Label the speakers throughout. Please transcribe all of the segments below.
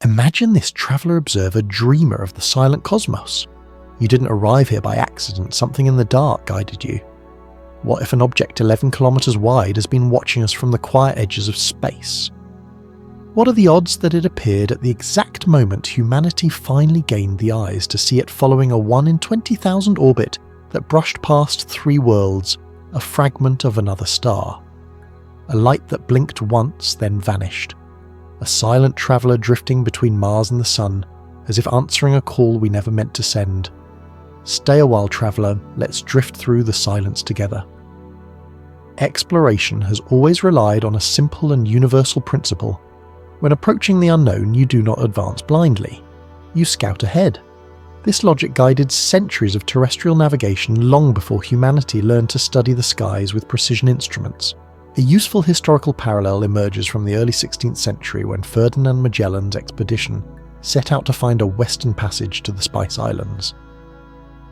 Speaker 1: Imagine this traveller-observer dreamer of the silent cosmos. You didn't arrive here by accident, something in the dark guided you. What if an object 11 kilometers wide has been watching us from the quiet edges of space? What are the odds that it appeared at the exact moment humanity finally gained the eyes to see it following a 1 in 20,000 orbit that brushed past 3 worlds, a fragment of another star? A light that blinked once, then vanished. A silent traveller drifting between Mars and the Sun, as if answering a call we never meant to send. Stay a while, traveller, let's drift through the silence together. Exploration has always relied on a simple and universal principle. When approaching the unknown, you do not advance blindly. You scout ahead. This logic guided centuries of terrestrial navigation long before humanity learned to study the skies with precision instruments. A useful historical parallel emerges from the early 16th century when Ferdinand Magellan's expedition set out to find a western passage to the Spice Islands.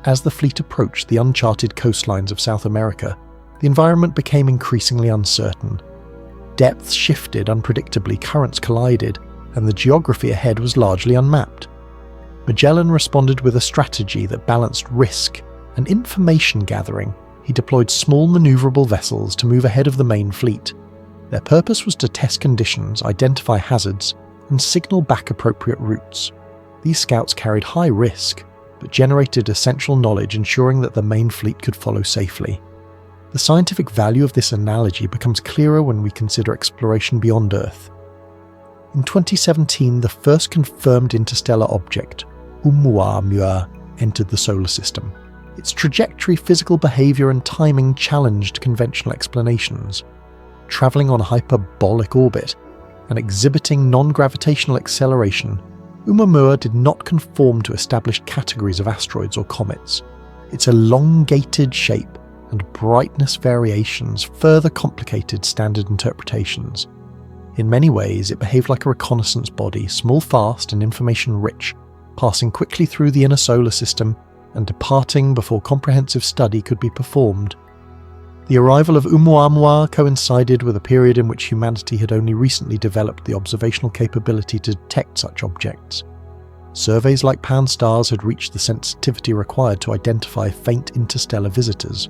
Speaker 1: As the fleet approached the uncharted coastlines of South America, the environment became increasingly uncertain. Depths shifted unpredictably, currents collided, and the geography ahead was largely unmapped. Magellan responded with a strategy that balanced risk and information gathering. He deployed small maneuverable vessels to move ahead of the main fleet. Their purpose was to test conditions, identify hazards, and signal back appropriate routes. These scouts carried high risk, but generated essential knowledge ensuring that the main fleet could follow safely. The scientific value of this analogy becomes clearer when we consider exploration beyond Earth. In 2017, the first confirmed interstellar object, Oumuamua, entered the solar system. Its trajectory, physical behaviour and timing challenged conventional explanations. Travelling on a hyperbolic orbit and exhibiting non-gravitational acceleration, Oumuamua did not conform to established categories of asteroids or comets. Its elongated shape and brightness variations further complicated standard interpretations. In many ways, it behaved like a reconnaissance body, small, fast and information-rich, passing quickly through the inner solar system and departing before comprehensive study could be performed. The arrival of Oumuamua coincided with a period in which humanity had only recently developed the observational capability to detect such objects. Surveys like Pan-STARRS had reached the sensitivity required to identify faint interstellar visitors.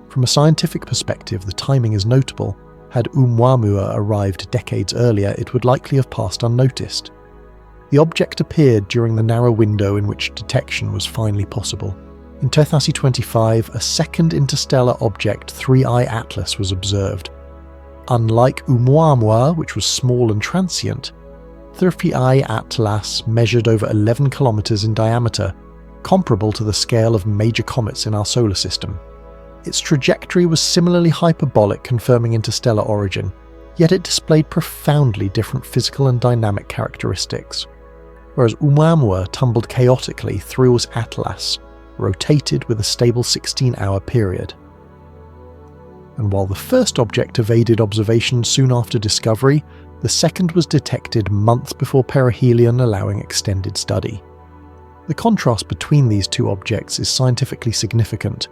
Speaker 1: From a scientific perspective, the timing is notable. Had Oumuamua arrived decades earlier, it would likely have passed unnoticed. The object appeared during the narrow window in which detection was finally possible. In 2025, a second interstellar object, 3I Atlas, was observed. Unlike Oumuamua, which was small and transient, 3I Atlas measured over 11 kilometers in diameter, comparable to the scale of major comets in our solar system. Its trajectory was similarly hyperbolic, confirming interstellar origin, yet it displayed profoundly different physical and dynamic characteristics. Whereas Oumuamua tumbled chaotically, 3I's Atlas rotated with a stable 16-hour period. And while the first object evaded observation soon after discovery, the second was detected months before perihelion, allowing extended study. The contrast between these two objects is scientifically significant.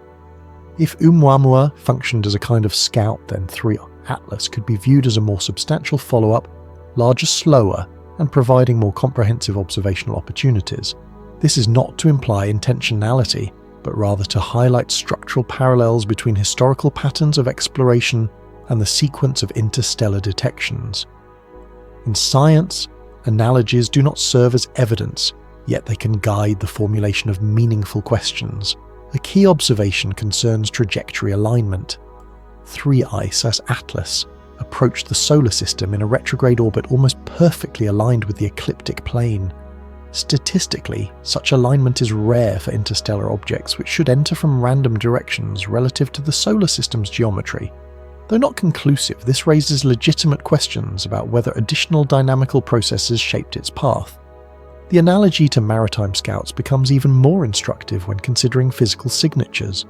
Speaker 1: If Oumuamua functioned as a kind of scout, then 3I Atlas could be viewed as a more substantial follow-up, larger, slower, and providing more comprehensive observational opportunities. This is not to imply intentionality, but rather to highlight structural parallels between historical patterns of exploration and the sequence of interstellar detections. In science, analogies do not serve as evidence, yet they can guide the formulation of meaningful questions. A key observation concerns trajectory alignment. 3I Atlas approached the solar system in a retrograde orbit almost perfectly aligned with the ecliptic plane. Statistically, such alignment is rare for interstellar objects which should enter from random directions relative to the solar system's geometry. Though not conclusive, this raises legitimate questions about whether additional dynamical processes shaped its path. The analogy to maritime scouts becomes even more instructive when considering physical signatures.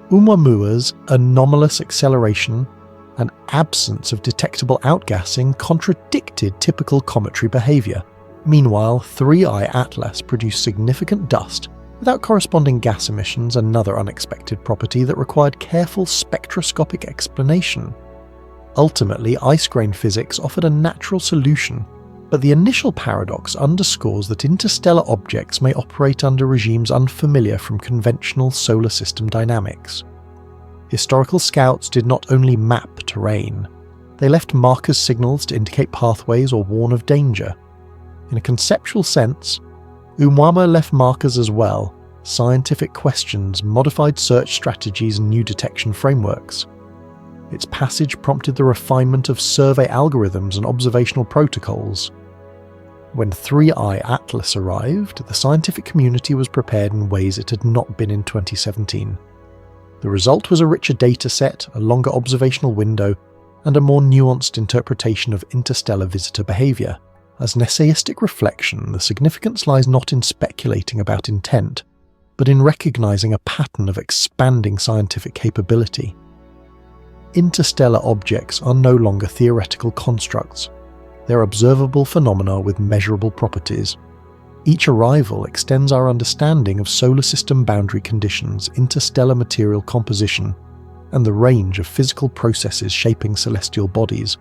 Speaker 1: Oumuamua's anomalous acceleration and absence of detectable outgassing contradicted typical cometary behaviour. Meanwhile, 3I Atlas produced significant dust without corresponding gas emissions, another unexpected property that required careful spectroscopic explanation. Ultimately, ice grain physics offered a natural solution. But the initial paradox underscores that interstellar objects may operate under regimes unfamiliar from conventional solar system dynamics. Historical scouts did not only map terrain, they left markers signals to indicate pathways or warn of danger. In a conceptual sense, Oumuamua left markers as well, scientific questions, modified search strategies and new detection frameworks. Its passage prompted the refinement of survey algorithms and observational protocols. When 3i Atlas arrived, the scientific community was prepared in ways it had not been in 2017. The result was a richer dataset, a longer observational window, and a more nuanced interpretation of interstellar visitor behaviour. As an essayistic reflection, the significance lies not in speculating about intent, but in recognising a pattern of expanding scientific capability. Interstellar objects are no longer theoretical constructs. They're observable phenomena with measurable properties. Each arrival extends our understanding of solar system boundary conditions, interstellar material composition, and the range of physical processes shaping celestial bodies.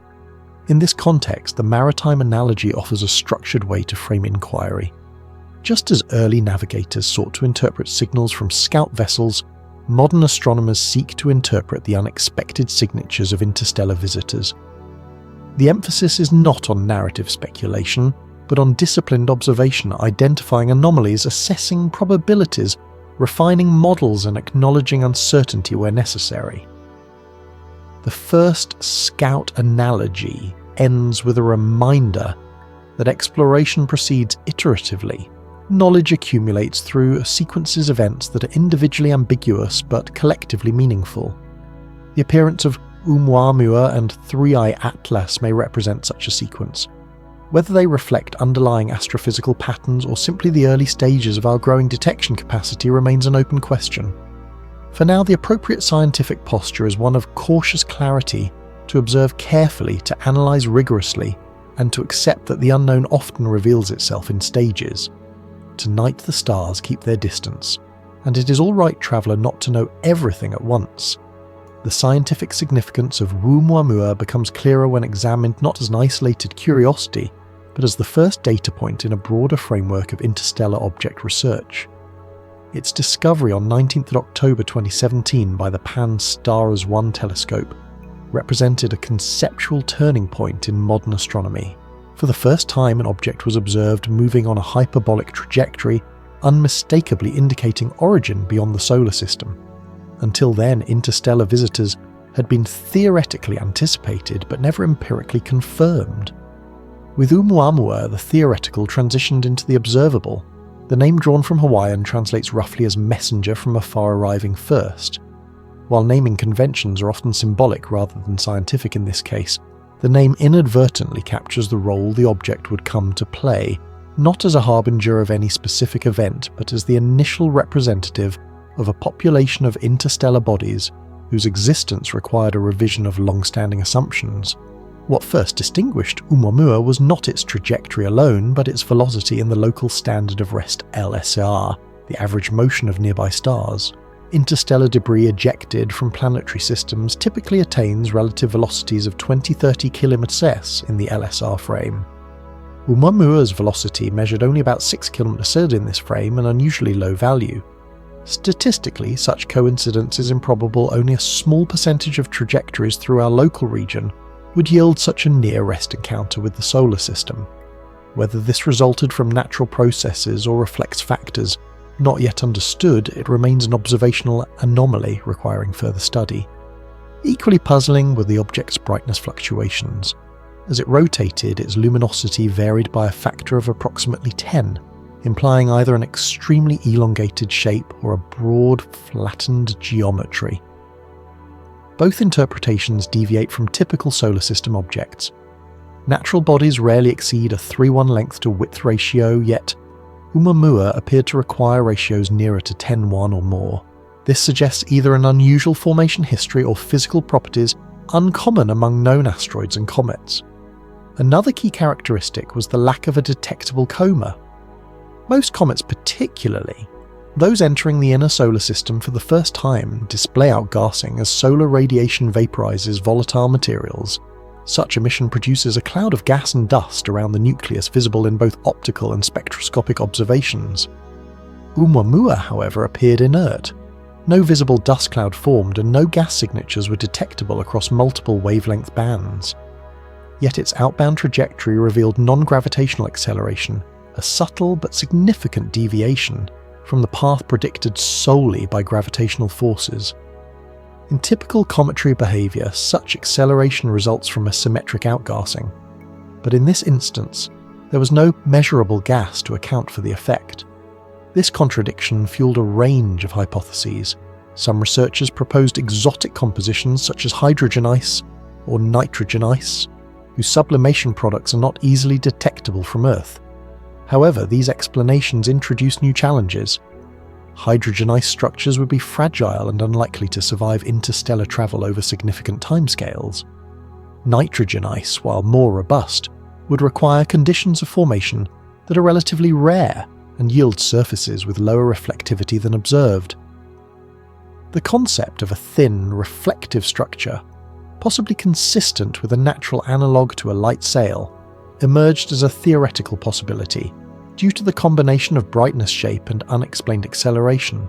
Speaker 1: In this context, the maritime analogy offers a structured way to frame inquiry. Just as early navigators sought to interpret signals from scout vessels, modern astronomers seek to interpret the unexpected signatures of interstellar visitors. The emphasis is not on narrative speculation, but on disciplined observation, identifying anomalies, assessing probabilities, refining models, and acknowledging uncertainty where necessary. The first scout analogy ends with a reminder that exploration proceeds iteratively. Knowledge accumulates through sequences of events that are individually ambiguous but collectively meaningful. The appearance of Oumuamua and 3i Atlas may represent such a sequence. Whether they reflect underlying astrophysical patterns or simply the early stages of our growing detection capacity remains an open question. For now, the appropriate scientific posture is one of cautious clarity, to observe carefully, to analyse rigorously, and to accept that the unknown often reveals itself in stages. Tonight the stars keep their distance, and it is all right, traveller, not to know everything at once. The scientific significance of Oumuamua becomes clearer when examined not as an isolated curiosity, but as the first data point in a broader framework of interstellar object research. Its discovery on 19th October 2017 by the Pan-STARRS-1 telescope represented a conceptual turning point in modern astronomy. For the first time, an object was observed moving on a hyperbolic trajectory, unmistakably indicating origin beyond the solar system. Until then, interstellar visitors had been theoretically anticipated but never empirically confirmed. With Oumuamua, the theoretical transitioned into the observable. The name drawn from Hawaiian translates roughly as messenger from afar arriving first. While naming conventions are often symbolic rather than scientific in this case, the name inadvertently captures the role the object would come to play, not as a harbinger of any specific event, but as the initial representative of a population of interstellar bodies whose existence required a revision of long-standing assumptions. What first distinguished Oumuamua was not its trajectory alone, but its velocity in the local standard of rest LSR, the average motion of nearby stars. Interstellar debris ejected from planetary systems typically attains relative velocities of 20-30 km/s in the LSR frame. Oumuamua's velocity measured only about 6 km/s in this frame, an unusually low value. Statistically, such coincidence is improbable. Only a small percentage of trajectories through our local region would yield such a near-rest encounter with the solar system. Whether this resulted from natural processes or reflects factors not yet understood, it remains an observational anomaly requiring further study. Equally puzzling were the object's brightness fluctuations. As it rotated, its luminosity varied by a factor of approximately 10, implying either an extremely elongated shape or a broad, flattened geometry. Both interpretations deviate from typical solar system objects. Natural bodies rarely exceed a 3:1 length to width ratio, yet Oumuamua appeared to require ratios nearer to 10:1 or more. This suggests either an unusual formation history or physical properties uncommon among known asteroids and comets. Another key characteristic was the lack of a detectable coma. Most comets, particularly those entering the inner solar system for the first time, display outgassing as solar radiation vaporizes volatile materials, Such emission produces a cloud of gas and dust around the nucleus visible in both optical and spectroscopic observations. Oumuamua, however, appeared inert. No visible dust cloud formed and no gas signatures were detectable across multiple wavelength bands. Yet its outbound trajectory revealed non-gravitational acceleration, a subtle but significant deviation from the path predicted solely by gravitational forces. In typical cometary behaviour, such acceleration results from a symmetric outgassing, but in this instance, there was no measurable gas to account for the effect. This contradiction fueled a range of hypotheses. Some researchers proposed exotic compositions such as hydrogen ice or nitrogen ice, whose sublimation products are not easily detectable from Earth. However, these explanations introduce new challenges. Hydrogen ice structures would be fragile and unlikely to survive interstellar travel over significant timescales. Nitrogen ice, while more robust, would require conditions of formation that are relatively rare and yield surfaces with lower reflectivity than observed. The concept of a thin, reflective structure, possibly consistent with a natural analogue to a light sail, emerged as a theoretical possibility due to the combination of brightness shape and unexplained acceleration.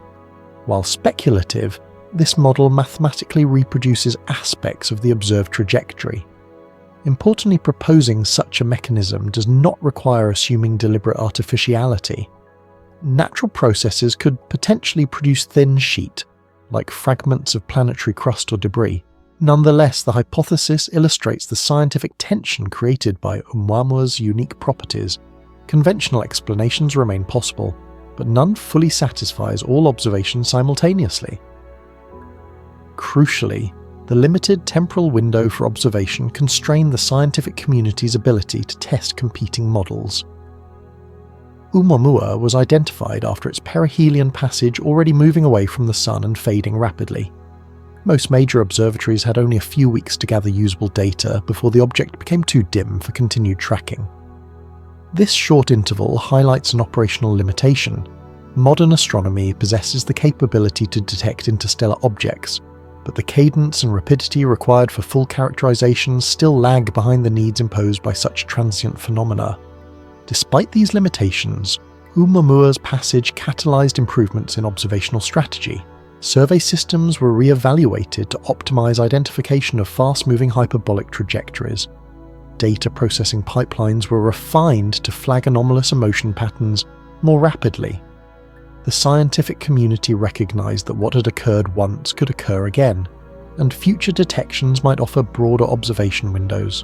Speaker 1: While speculative, this model mathematically reproduces aspects of the observed trajectory. Importantly, proposing such a mechanism does not require assuming deliberate artificiality. Natural processes could potentially produce thin sheet, like fragments of planetary crust or debris. Nonetheless, the hypothesis illustrates the scientific tension created by Oumuamua's unique properties. Conventional explanations remain possible, but none fully satisfies all observations simultaneously. Crucially, the limited temporal window for observation constrained the scientific community's ability to test competing models. Oumuamua was identified after its perihelion passage already moving away from the Sun and fading rapidly. Most major observatories had only a few weeks to gather usable data before the object became too dim for continued tracking. This short interval highlights an operational limitation. Modern astronomy possesses the capability to detect interstellar objects, but the cadence and rapidity required for full characterization still lag behind the needs imposed by such transient phenomena. Despite these limitations, Oumuamua's passage catalyzed improvements in observational strategy. Survey systems were re-evaluated to optimize identification of fast-moving hyperbolic trajectories. Data processing pipelines were refined to flag anomalous motion patterns more rapidly. The scientific community recognized that what had occurred once could occur again, and future detections might offer broader observation windows.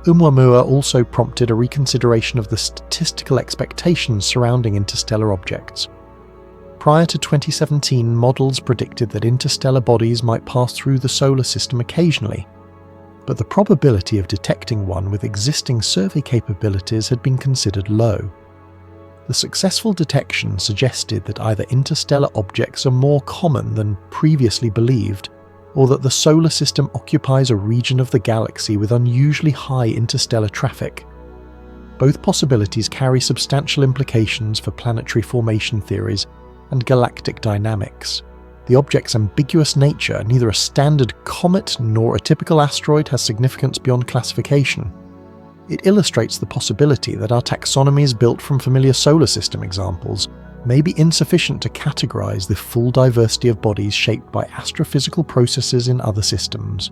Speaker 1: Oumuamua also prompted a reconsideration of the statistical expectations surrounding interstellar objects. Prior to 2017, models predicted that interstellar bodies might pass through the solar system occasionally, but the probability of detecting one with existing survey capabilities had been considered low. The successful detection suggested that either interstellar objects are more common than previously believed, or that the solar system occupies a region of the galaxy with unusually high interstellar traffic. Both possibilities carry substantial implications for planetary formation theories and galactic dynamics. The object's ambiguous nature, neither a standard comet nor a typical asteroid, has significance beyond classification. It illustrates the possibility that our taxonomies built from familiar solar system examples may be insufficient to categorize the full diversity of bodies shaped by astrophysical processes in other systems.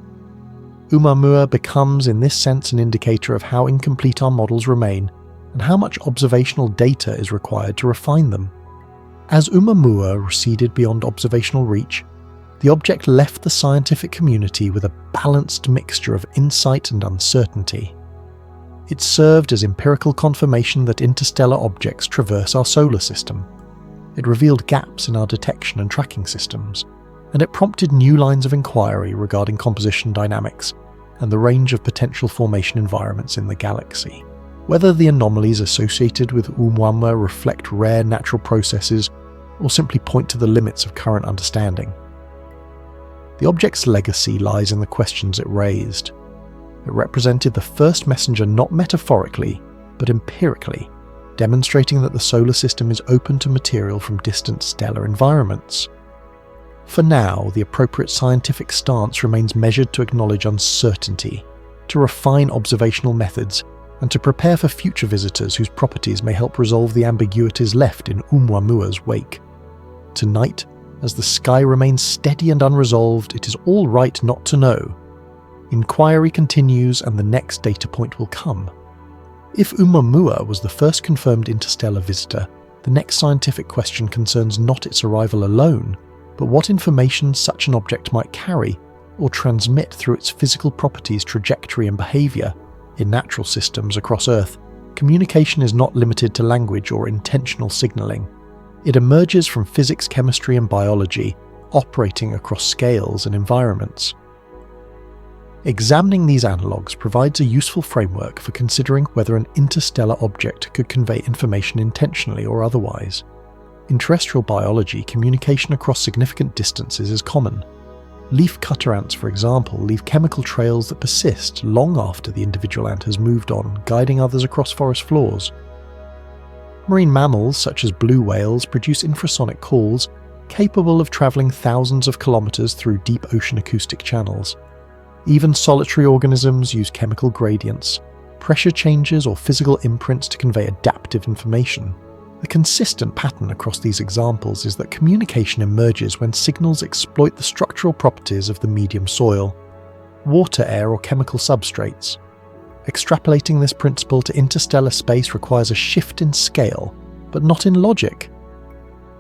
Speaker 1: Oumuamua becomes in this sense an indicator of how incomplete our models remain and how much observational data is required to refine them. As Oumuamua receded beyond observational reach, the object left the scientific community with a balanced mixture of insight and uncertainty. It served as empirical confirmation that interstellar objects traverse our solar system. It revealed gaps in our detection and tracking systems, and it prompted new lines of inquiry regarding composition dynamics and the range of potential formation environments in the galaxy. Whether the anomalies associated with Oumuamua reflect rare natural processes or simply point to the limits of current understanding. The object's legacy lies in the questions it raised. It represented the first messenger not metaphorically, but empirically, demonstrating that the solar system is open to material from distant stellar environments. For now, the appropriate scientific stance remains measured to acknowledge uncertainty, to refine observational methods, and to prepare for future visitors whose properties may help resolve the ambiguities left in Oumuamua's wake. Tonight, as the sky remains steady and unresolved, it is all right not to know. Inquiry continues and the next data point will come. If Oumuamua was the first confirmed interstellar visitor, the next scientific question concerns not its arrival alone, but what information such an object might carry or transmit through its physical properties, trajectory and behaviour. In natural systems across Earth, communication is not limited to language or intentional signalling. It emerges from physics, chemistry and biology, operating across scales and environments. Examining these analogues provides a useful framework for considering whether an interstellar object could convey information intentionally or otherwise. In terrestrial biology, communication across significant distances is common. Leaf-cutter ants, for example, leave chemical trails that persist long after the individual ant has moved on, guiding others across forest floors. Marine mammals, such as blue whales, produce infrasonic calls capable of travelling thousands of kilometres through deep ocean acoustic channels. Even solitary organisms use chemical gradients, pressure changes or physical imprints to convey adaptive information. The consistent pattern across these examples is that communication emerges when signals exploit the structural properties of the medium soil, water, air or chemical substrates. Extrapolating this principle to interstellar space requires a shift in scale, but not in logic.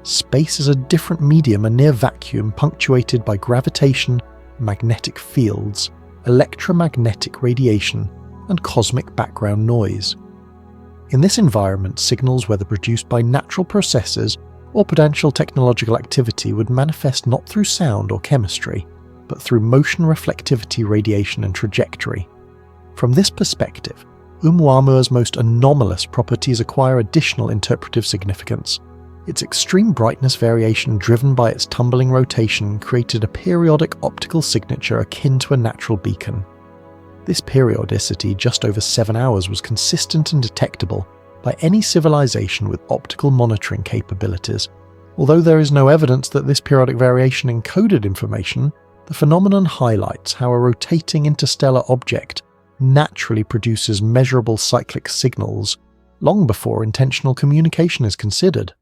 Speaker 1: Space is a different medium, a near vacuum punctuated by gravitation, magnetic fields, electromagnetic radiation, and cosmic background noise. In this environment, signals, whether produced by natural processes or potential technological activity, would manifest not through sound or chemistry, but through motion, reflectivity, radiation, and trajectory. From this perspective, Oumuamua's most anomalous properties acquire additional interpretive significance. Its extreme brightness variation, driven by its tumbling rotation, created a periodic optical signature akin to a natural beacon. This periodicity, just over 7 hours, was consistent and detectable by any civilization with optical monitoring capabilities. Although there is no evidence that this periodic variation encoded information, the phenomenon highlights how a rotating interstellar object naturally produces measurable cyclic signals long before intentional communication is considered.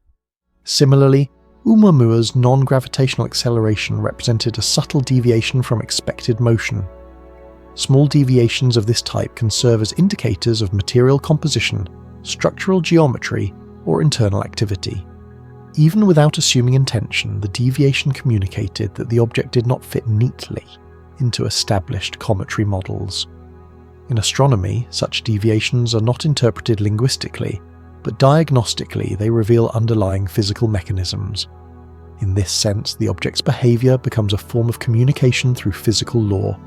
Speaker 1: Similarly, Oumuamua's non-gravitational acceleration represented a subtle deviation from expected motion. Small deviations of this type can serve as indicators of material composition, structural geometry, or internal activity. Even without assuming intention, the deviation communicated that the object did not fit neatly into established cometry models. In astronomy, such deviations are not interpreted linguistically, but diagnostically they reveal underlying physical mechanisms. In this sense, the object's behaviour becomes a form of communication through physical law.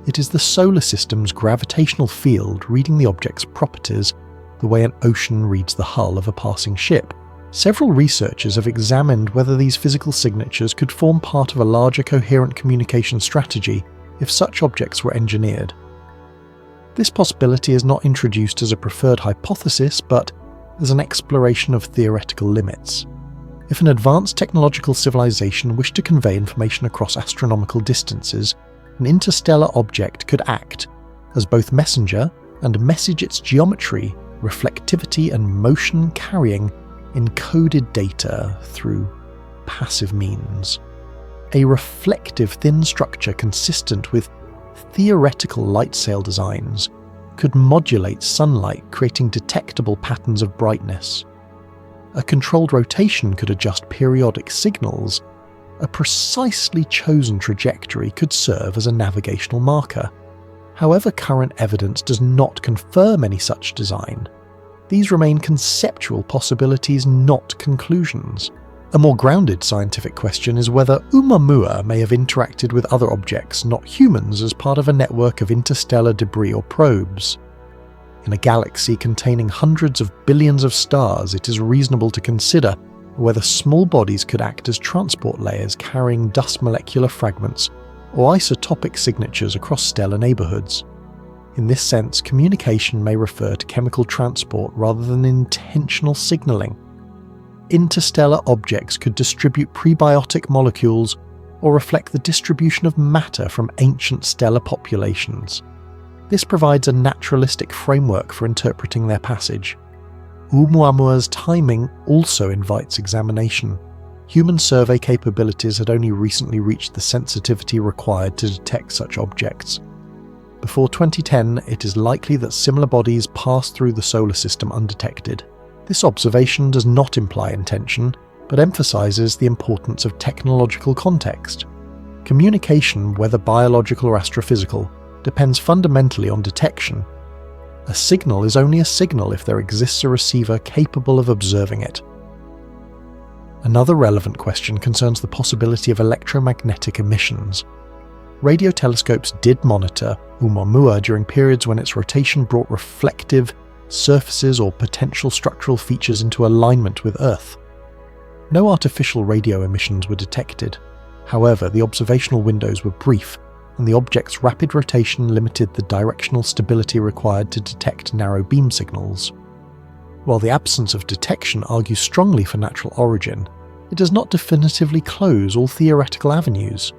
Speaker 1: It is the solar system's gravitational field reading the object's properties the way an ocean reads the hull of a passing ship. Several researchers have examined whether these physical signatures could form part of a larger coherent communication strategy if such objects were engineered. This possibility is not introduced as a preferred hypothesis, but as an exploration of theoretical limits. If an advanced technological civilization wished to convey information across astronomical distances, an interstellar object could act as both messenger and message its geometry, reflectivity and motion, carrying encoded data through passive means. A reflective thin structure consistent with theoretical light sail designs could modulate sunlight, creating detectable patterns of brightness. A controlled rotation could adjust periodic signals. A precisely chosen trajectory could serve as a navigational marker. However, current evidence does not confirm any such design. These remain conceptual possibilities, not conclusions. A more grounded scientific question is whether Oumuamua may have interacted with other objects, not humans, as part of a network of interstellar debris or probes. In a galaxy containing hundreds of billions of stars, it is reasonable to consider whether small bodies could act as transport layers carrying dust molecular fragments or isotopic signatures across stellar neighbourhoods. In this sense, communication may refer to chemical transport rather than intentional signalling. Interstellar objects could distribute prebiotic molecules or reflect the distribution of matter from ancient stellar populations. This provides a naturalistic framework for interpreting their passage. Oumuamua's timing also invites examination. Human survey capabilities had only recently reached the sensitivity required to detect such objects. Before 2010, it is likely that similar bodies passed through the solar system undetected. This observation does not imply intention, but emphasizes the importance of technological context. Communication, whether biological or astrophysical, depends fundamentally on detection. A signal is only a signal if there exists a receiver capable of observing it. Another relevant question concerns the possibility of electromagnetic emissions. Radio telescopes did monitor Oumuamua during periods when its rotation brought reflective surfaces or potential structural features into alignment with Earth. No artificial radio emissions were detected. However, the observational windows were brief, and the object's rapid rotation limited the directional stability required to detect narrow beam signals. While the absence of detection argues strongly for natural origin, it does not definitively close all theoretical avenues.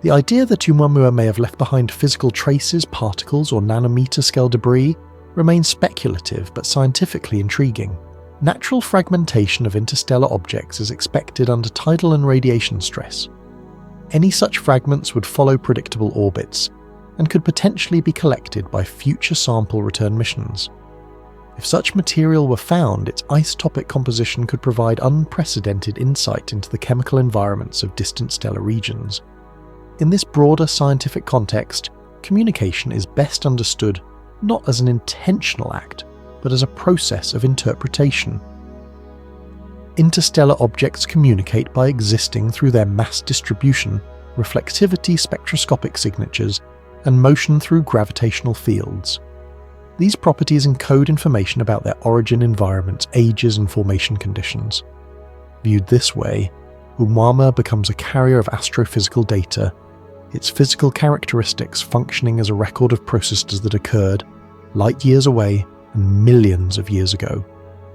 Speaker 1: The idea that Oumuamua may have left behind physical traces, particles, or nanometer-scale debris remains speculative but scientifically intriguing. Natural fragmentation of interstellar objects is expected under tidal and radiation stress. Any such fragments would follow predictable orbits, and could potentially be collected by future sample return missions. If such material were found, its isotopic composition could provide unprecedented insight into the chemical environments of distant stellar regions. In this broader scientific context, communication is best understood not as an intentional act, but as a process of interpretation. Interstellar objects communicate by existing through their mass distribution, reflectivity spectroscopic signatures, and motion through gravitational fields. These properties encode information about their origin, environments, ages, and formation conditions. Viewed this way, Oumuamua becomes a carrier of astrophysical data, its physical characteristics functioning as a record of processes that occurred light years away and millions of years ago.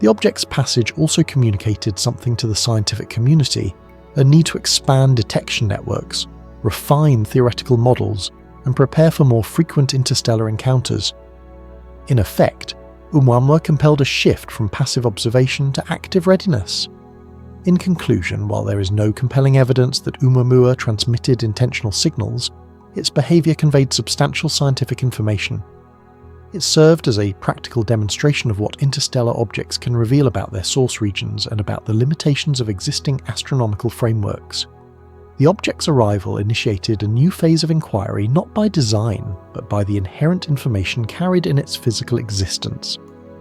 Speaker 1: The object's passage also communicated something to the scientific community, a need to expand detection networks, refine theoretical models, and prepare for more frequent interstellar encounters. In effect, Oumuamua compelled a shift from passive observation to active readiness. In conclusion, while there is no compelling evidence that Oumuamua transmitted intentional signals, its behaviour conveyed substantial scientific information. It served as a practical demonstration of what interstellar objects can reveal about their source regions and about the limitations of existing astronomical frameworks. The object's arrival initiated a new phase of inquiry not by design, but by the inherent information carried in its physical existence.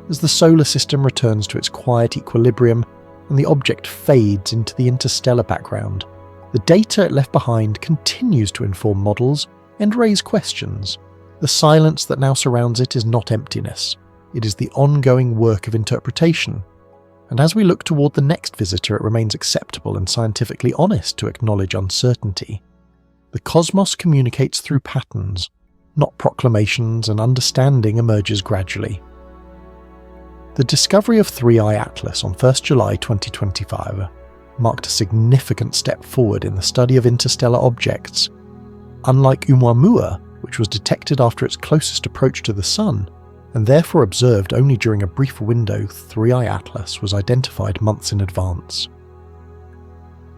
Speaker 1: As the solar system returns to its quiet equilibrium and the object fades into the interstellar background, the data it left behind continues to inform models and raise questions. The silence that now surrounds it is not emptiness, it is the ongoing work of interpretation. And as we look toward the next visitor, it remains acceptable and scientifically honest to acknowledge uncertainty. The cosmos communicates through patterns, not proclamations, and understanding emerges gradually. The discovery of 3I Atlas on 1 July 2025 marked a significant step forward in the study of interstellar objects. Unlike Oumuamua, which was detected after its closest approach to the Sun, and therefore observed only during a brief window, 3I Atlas was identified months in advance.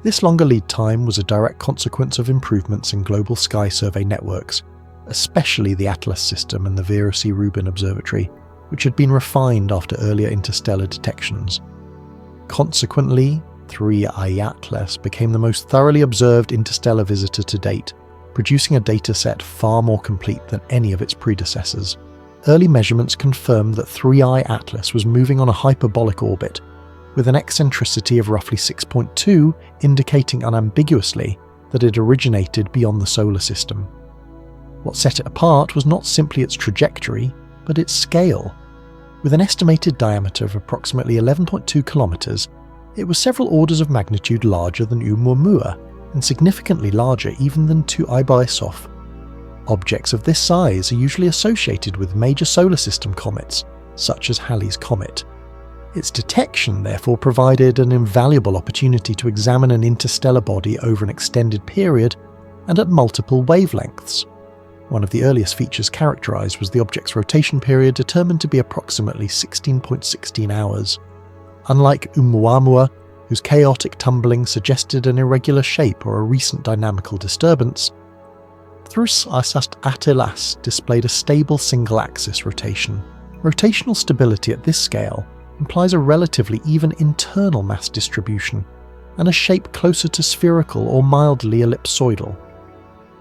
Speaker 1: This longer lead time was a direct consequence of improvements in global sky survey networks, especially the Atlas system and the Vera C. Rubin Observatory, which had been refined after earlier interstellar detections. Consequently, 3I Atlas became the most thoroughly observed interstellar visitor to date, producing a dataset far more complete than any of its predecessors. Early measurements confirmed that 3I Atlas was moving on a hyperbolic orbit, with an eccentricity of roughly 6.2, indicating unambiguously that it originated beyond the solar system. What set it apart was not simply its trajectory, but its scale. With an estimated diameter of approximately 11.2 kilometers, it was several orders of magnitude larger than Oumuamua, and significantly larger even than 2I Borisov. Objects of this size are usually associated with major solar system comets, such as Halley's Comet. Its detection therefore provided an invaluable opportunity to examine an interstellar body over an extended period and at multiple wavelengths. One of the earliest features characterized was the object's rotation period, determined to be approximately 16.16 hours. Unlike Oumuamua, whose chaotic tumbling suggested an irregular shape or a recent dynamical disturbance, Thrus Atlas displayed a stable single-axis rotation. Rotational stability at this scale implies a relatively even internal mass distribution and a shape closer to spherical or mildly ellipsoidal.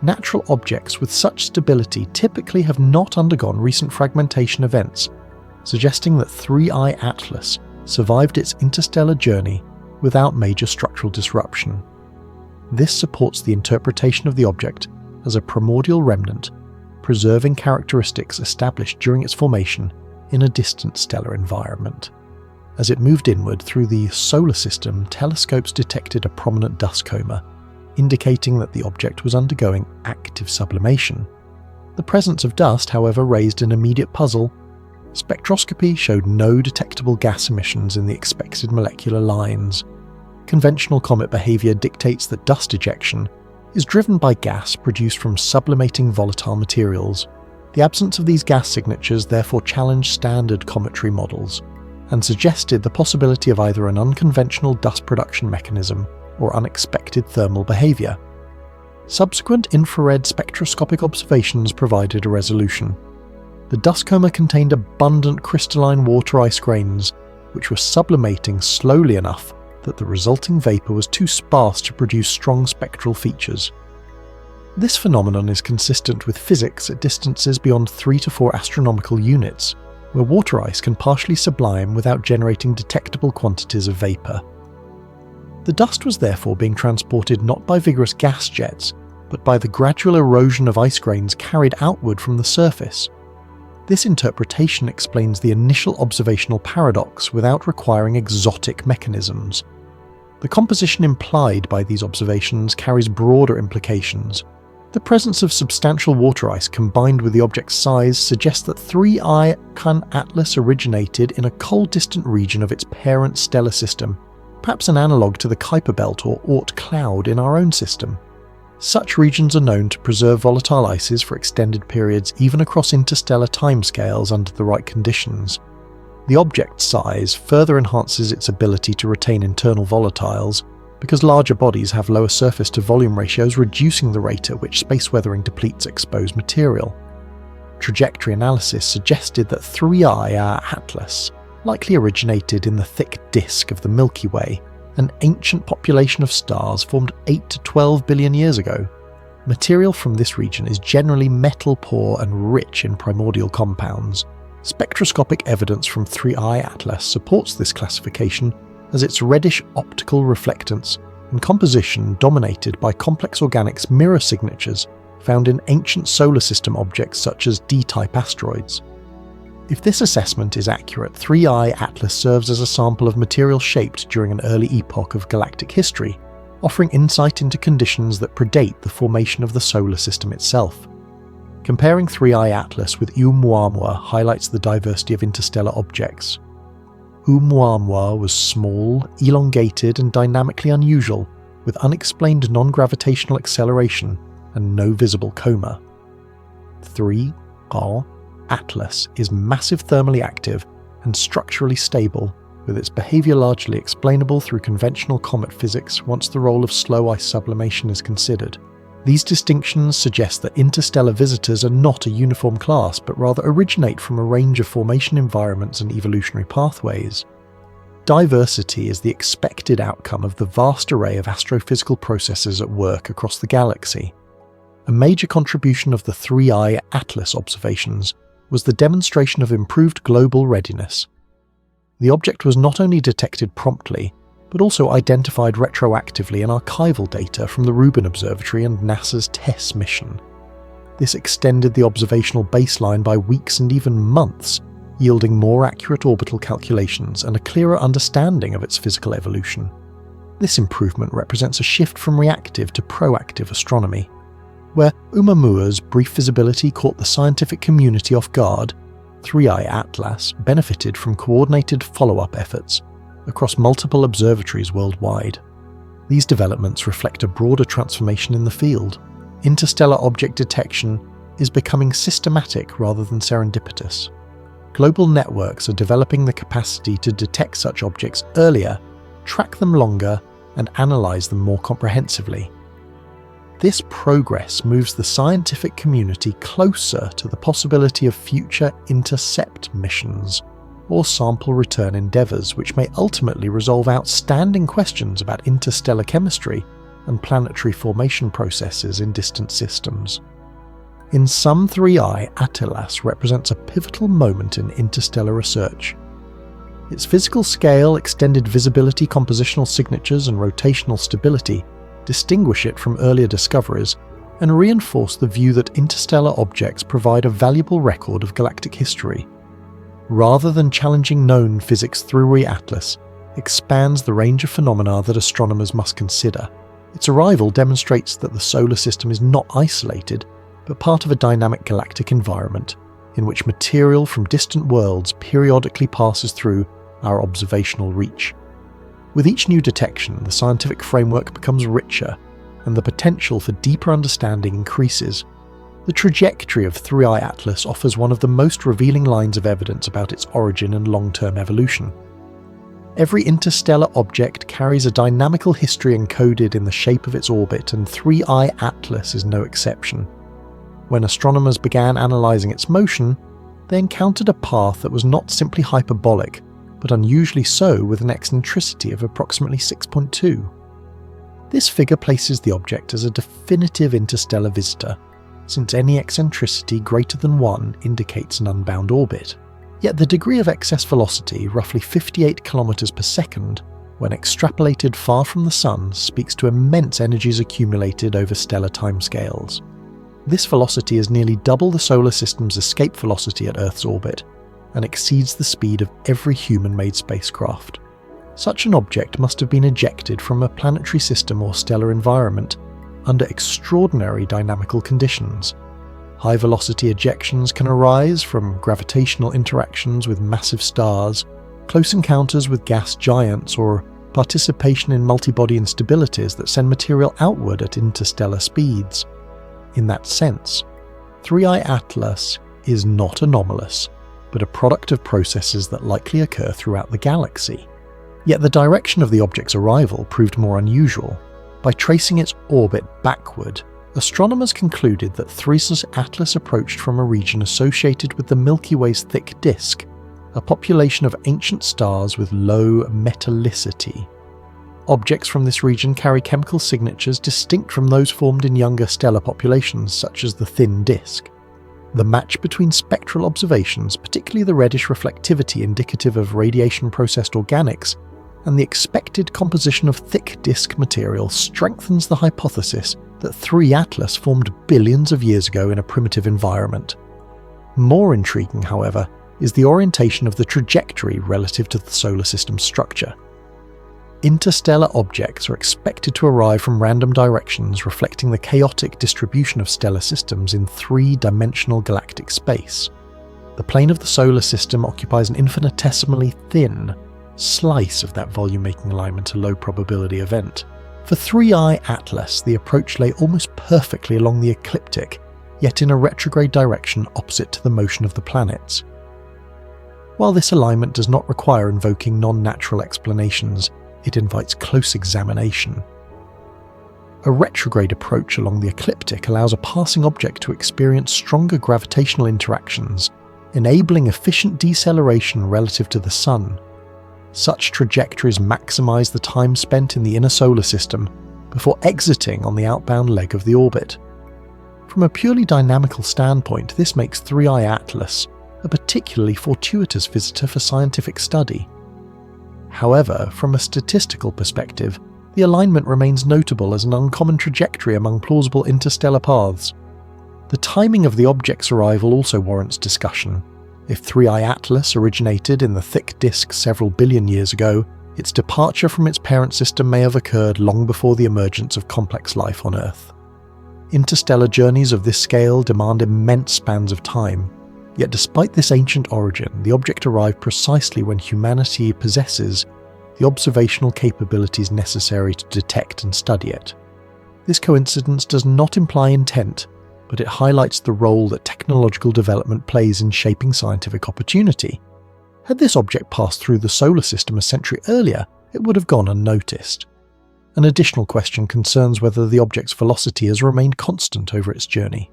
Speaker 1: Natural objects with such stability typically have not undergone recent fragmentation events, suggesting that 3I Atlas survived its interstellar journey without major structural disruption. This supports the interpretation of the object as a primordial remnant, preserving characteristics established during its formation in a distant stellar environment. As it moved inward through the solar system, telescopes detected a prominent dust coma, indicating that the object was undergoing active sublimation. The presence of dust, however, raised an immediate puzzle. Spectroscopy showed no detectable gas emissions in the expected molecular lines. Conventional comet behavior dictates that dust ejection is driven by gas produced from sublimating volatile materials. The absence of these gas signatures therefore challenged standard cometary models, and suggested the possibility of either an unconventional dust production mechanism or unexpected thermal behavior. Subsequent infrared spectroscopic observations provided a resolution. The dust coma contained abundant crystalline water ice grains, which were sublimating slowly enough that the resulting vapor was too sparse to produce strong spectral features. This phenomenon is consistent with physics at distances beyond 3 to 4 astronomical units, where water ice can partially sublime without generating detectable quantities of vapor. The dust was therefore being transported not by vigorous gas jets, but by the gradual erosion of ice grains carried outward from the surface. This interpretation explains the initial observational paradox without requiring exotic mechanisms. The composition implied by these observations carries broader implications. The presence of substantial water ice combined with the object's size suggests that 3I Atlas originated in a cold distant region of its parent stellar system, perhaps an analogue to the Kuiper Belt or Oort cloud in our own system. Such regions are known to preserve volatile ices for extended periods even across interstellar timescales under the right conditions. The object's size further enhances its ability to retain internal volatiles, because larger bodies have lower surface-to-volume ratios, reducing the rate at which space weathering depletes exposed material. Trajectory analysis suggested that 3I Atlas likely originated in the thick disk of the Milky Way, an ancient population of stars formed 8 to 12 billion years ago. Material from this region is generally metal-poor and rich in primordial compounds. Spectroscopic evidence from 3I Atlas supports this classification, as its reddish optical reflectance and composition dominated by complex organics mirror signatures found in ancient solar system objects such as D-type asteroids. If this assessment is accurate, 3I Atlas serves as a sample of material shaped during an early epoch of galactic history, offering insight into conditions that predate the formation of the solar system itself. Comparing 3I Atlas with Oumuamua highlights the diversity of interstellar objects. Oumuamua was small, elongated and dynamically unusual, with unexplained non-gravitational acceleration and no visible coma. 3I Atlas is massive thermally active and structurally stable, with its behavior largely explainable through conventional comet physics once the role of slow ice sublimation is considered. These distinctions suggest that interstellar visitors are not a uniform class, but rather originate from a range of formation environments and evolutionary pathways. Diversity is the expected outcome of the vast array of astrophysical processes at work across the galaxy. A major contribution of the 3I Atlas observations was the demonstration of improved global readiness. The object was not only detected promptly, but also identified retroactively in archival data from the Rubin Observatory and NASA's TESS mission. This extended the observational baseline by weeks and even months, yielding more accurate orbital calculations and a clearer understanding of its physical evolution. This improvement represents a shift from reactive to proactive astronomy. Where Oumuamua's brief visibility caught the scientific community off guard, 3I Atlas benefited from coordinated follow-up efforts across multiple observatories worldwide. These developments reflect a broader transformation in the field. interstellar object detection is becoming systematic rather than serendipitous. Global networks are developing the capacity to detect such objects earlier, track them longer, and analyze them more comprehensively. This progress moves the scientific community closer to the possibility of future intercept missions or sample return endeavours, which may ultimately resolve outstanding questions about interstellar chemistry and planetary formation processes in distant systems. In sum, 3I Atlas represents a pivotal moment in interstellar research. Its physical scale, extended visibility, compositional signatures, and rotational stability distinguish it from earlier discoveries and reinforce the view that interstellar objects provide a valuable record of galactic history. Rather than challenging known physics, 3I Atlas expands the range of phenomena that astronomers must consider. Its arrival demonstrates that the solar system is not isolated, but part of a dynamic galactic environment in which material from distant worlds periodically passes through our observational reach. With each new detection, the scientific framework becomes richer, and the potential for deeper understanding increases. The trajectory of 3I Atlas offers one of the most revealing lines of evidence about its origin and long-term evolution. Every interstellar object carries a dynamical history encoded in the shape of its orbit, and 3I Atlas is no exception. When astronomers began analysing its motion, they encountered a path that was not simply hyperbolic, but unusually so, with an eccentricity of approximately 6.2. This figure places the object as a definitive interstellar visitor, since any eccentricity greater than 1 indicates an unbound orbit. Yet the degree of excess velocity, roughly 58 km per second, when extrapolated far from the Sun, speaks to immense energies accumulated over stellar timescales. This velocity is nearly double the solar system's escape velocity at Earth's orbit, and exceeds the speed of every human-made spacecraft. Such an object must have been ejected from a planetary system or stellar environment under extraordinary dynamical conditions. High-velocity ejections can arise from gravitational interactions with massive stars, close encounters with gas giants, or participation in multibody instabilities that send material outward at interstellar speeds. In that sense, 3I Atlas is not anomalous, but a product of processes that likely occur throughout the galaxy. Yet the direction of the object's arrival proved more unusual. By tracing its orbit backward, astronomers concluded that 3I Atlas approached from a region associated with the Milky Way's thick disk, a population of ancient stars with low metallicity. Objects from this region carry chemical signatures distinct from those formed in younger stellar populations, such as the thin disk. The match between spectral observations, particularly the reddish reflectivity indicative of radiation-processed organics, and the expected composition of thick disk material strengthens the hypothesis that 3I Atlas formed billions of years ago in a primitive environment. More intriguing, however, is the orientation of the trajectory relative to the solar system's structure. Interstellar objects are expected to arrive from random directions, reflecting the chaotic distribution of stellar systems in three-dimensional galactic space. The plane of the solar system occupies an infinitesimally thin slice of that volume-making alignment, a low-probability event. For 3I Atlas, the approach lay almost perfectly along the ecliptic, yet in a retrograde direction opposite to the motion of the planets. While this alignment does not require invoking non-natural explanations, it invites close examination. A retrograde approach along the ecliptic allows a passing object to experience stronger gravitational interactions, enabling efficient deceleration relative to the Sun. Such trajectories maximize the time spent in the inner solar system before exiting on the outbound leg of the orbit. From a purely dynamical standpoint, this makes 3I Atlas a particularly fortuitous visitor for scientific study. However, from a statistical perspective, the alignment remains notable as an uncommon trajectory among plausible interstellar paths. The timing of the object's arrival also warrants discussion. If 3I Atlas originated in the thick disk several billion years ago, its departure from its parent system may have occurred long before the emergence of complex life on Earth. Interstellar journeys of this scale demand immense spans of time. Yet despite this ancient origin, the object arrived precisely when humanity possesses the observational capabilities necessary to detect and study it. This coincidence does not imply intent, but it highlights the role that technological development plays in shaping scientific opportunity. Had this object passed through the solar system a century earlier, it would have gone unnoticed. An additional question concerns whether the object's velocity has remained constant over its journey.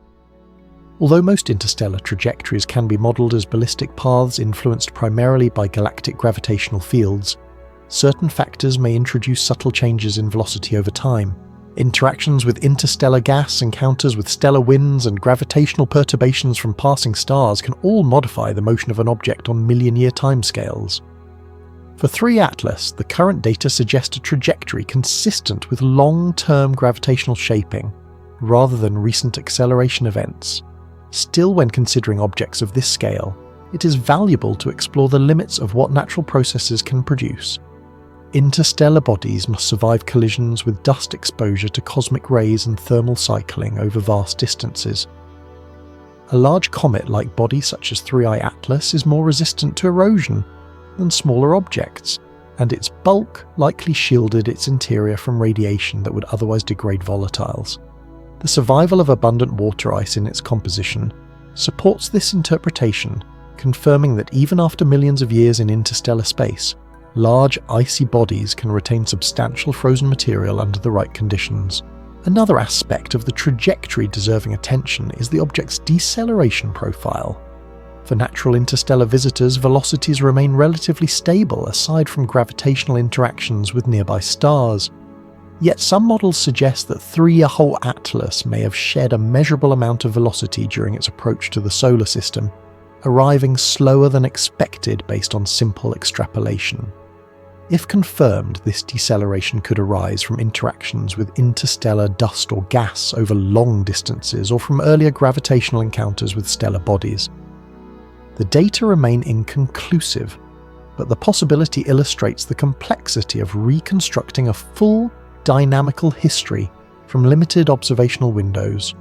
Speaker 1: Although most interstellar trajectories can be modelled as ballistic paths influenced primarily by galactic gravitational fields, certain factors may introduce subtle changes in velocity over time. Interactions with interstellar gas, encounters with stellar winds, and gravitational perturbations from passing stars can all modify the motion of an object on million-year timescales. For 3 Atlas, the current data suggest a trajectory consistent with long-term gravitational shaping, rather than recent acceleration events. Still, when considering objects of this scale, it is valuable to explore the limits of what natural processes can produce. Interstellar bodies must survive collisions with dust exposure to cosmic rays and thermal cycling over vast distances. A large comet-like body such as 3I Atlas is more resistant to erosion than smaller objects, and its bulk likely shielded its interior from radiation that would otherwise degrade volatiles. The survival of abundant water ice in its composition supports this interpretation, confirming that even after millions of years in interstellar space, large icy bodies can retain substantial frozen material under the right conditions. Another aspect of the trajectory deserving attention is the object's deceleration profile. For natural interstellar visitors, velocities remain relatively stable aside from gravitational interactions with nearby stars. Yet some models suggest that 3I Atlas may have shed a measurable amount of velocity during its approach to the solar system, arriving slower than expected based on simple extrapolation. If confirmed, this deceleration could arise from interactions with interstellar dust or gas over long distances or from earlier gravitational encounters with stellar bodies. The data remain inconclusive, but the possibility illustrates the complexity of reconstructing a full dynamical history from limited observational windows.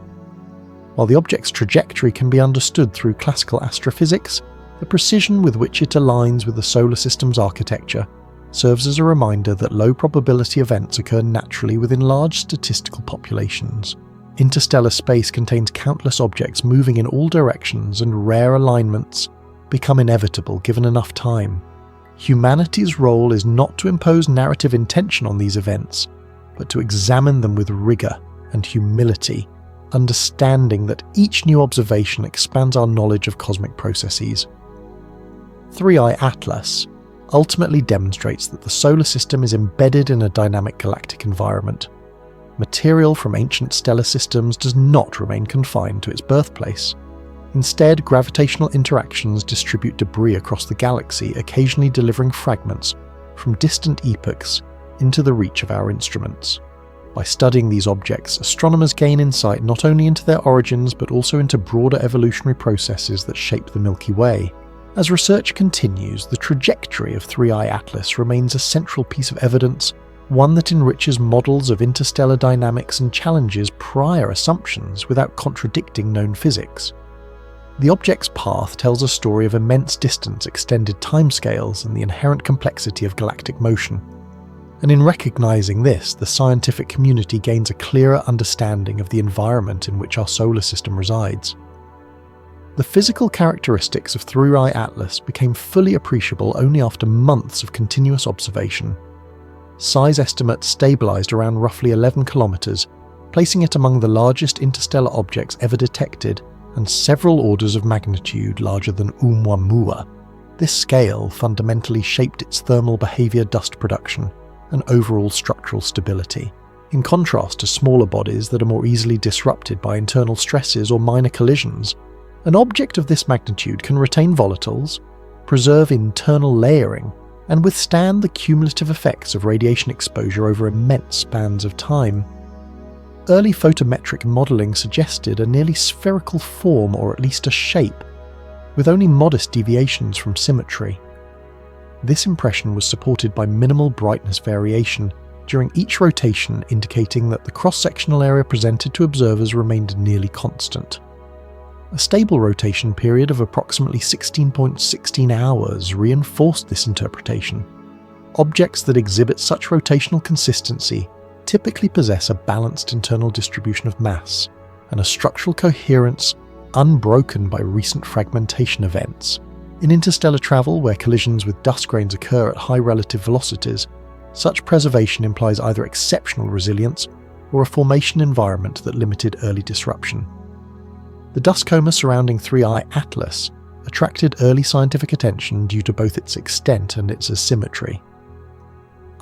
Speaker 1: While the object's trajectory can be understood through classical astrophysics, the precision with which it aligns with the solar system's architecture serves as a reminder that low-probability events occur naturally within large statistical populations. Interstellar space contains countless objects moving in all directions, and rare alignments become inevitable given enough time. Humanity's role is not to impose narrative intention on these events, but to examine them with rigor and humility, understanding that each new observation expands our knowledge of cosmic processes. 3I Atlas ultimately demonstrates that the solar system is embedded in a dynamic galactic environment. Material from ancient stellar systems does not remain confined to its birthplace. Instead, gravitational interactions distribute debris across the galaxy, occasionally delivering fragments from distant epochs into the reach of our instruments. By studying these objects, astronomers gain insight not only into their origins but also into broader evolutionary processes that shape the Milky Way. As research continues, the trajectory of 3I Atlas remains a central piece of evidence, one that enriches models of interstellar dynamics and challenges prior assumptions without contradicting known physics. The object's path tells a story of immense distance, extended timescales, and the inherent complexity of galactic motion. And in recognizing this, the scientific community gains a clearer understanding of the environment in which our solar system resides. The physical characteristics of 3I Atlas became fully appreciable only after months of continuous observation. Size estimates stabilized around roughly 11 kilometers, placing it among the largest interstellar objects ever detected and several orders of magnitude larger than Oumuamua. This scale fundamentally shaped its thermal behavior, dust production, and overall structural stability. In contrast to smaller bodies that are more easily disrupted by internal stresses or minor collisions, an object of this magnitude can retain volatiles, preserve internal layering, and withstand the cumulative effects of radiation exposure over immense spans of time. Early photometric modelling suggested a nearly spherical form, or at least a shape, with only modest deviations from symmetry. This impression was supported by minimal brightness variation during each rotation, indicating that the cross-sectional area presented to observers remained nearly constant. A stable rotation period of approximately 16.16 hours reinforced this interpretation. Objects that exhibit such rotational consistency typically possess a balanced internal distribution of mass and a structural coherence unbroken by recent fragmentation events. In interstellar travel, where collisions with dust grains occur at high relative velocities, such preservation implies either exceptional resilience or a formation environment that limited early disruption. The dust coma surrounding 3I Atlas attracted early scientific attention due to both its extent and its asymmetry.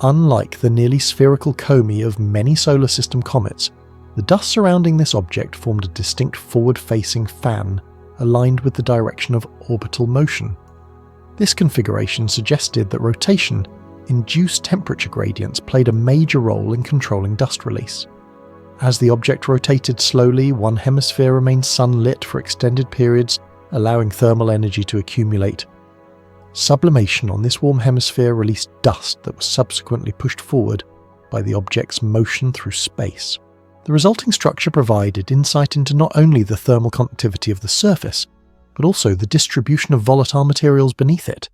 Speaker 1: Unlike the nearly spherical comae of many solar system comets, the dust surrounding this object formed a distinct forward-facing fan aligned with the direction of orbital motion. This configuration suggested that rotation-induced temperature gradients played a major role in controlling dust release. As the object rotated slowly, one hemisphere remained sunlit for extended periods, allowing thermal energy to accumulate. Sublimation on this warm hemisphere released dust that was subsequently pushed forward by the object's motion through space. The resulting structure provided insight into not only the thermal conductivity of the surface, but also the distribution of volatile materials beneath it.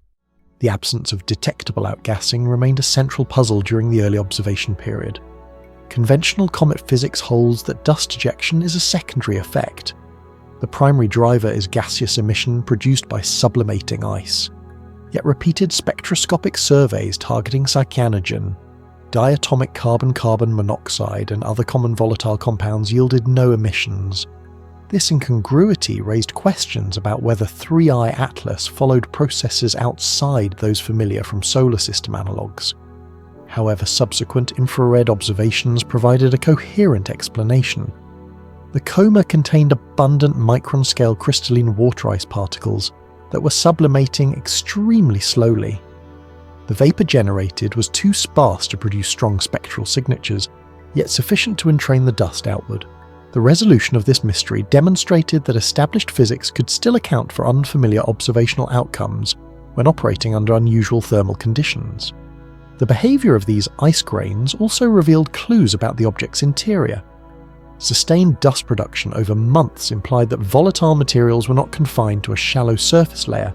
Speaker 1: The absence of detectable outgassing remained a central puzzle during the early observation period. Conventional comet physics holds that dust ejection is a secondary effect. The primary driver is gaseous emission produced by sublimating ice. Yet repeated spectroscopic surveys targeting cyanogen, diatomic carbon-carbon monoxide and other common volatile compounds yielded no emissions. This incongruity raised questions about whether 3I Atlas followed processes outside those familiar from solar system analogues. However, subsequent infrared observations provided a coherent explanation. The coma contained abundant micron-scale crystalline water ice particles that were sublimating extremely slowly. The vapour generated was too sparse to produce strong spectral signatures, yet sufficient to entrain the dust outward. The resolution of this mystery demonstrated that established physics could still account for unfamiliar observational outcomes when operating under unusual thermal conditions. The behaviour of these ice grains also revealed clues about the object's interior. Sustained dust production over months implied that volatile materials were not confined to a shallow surface layer.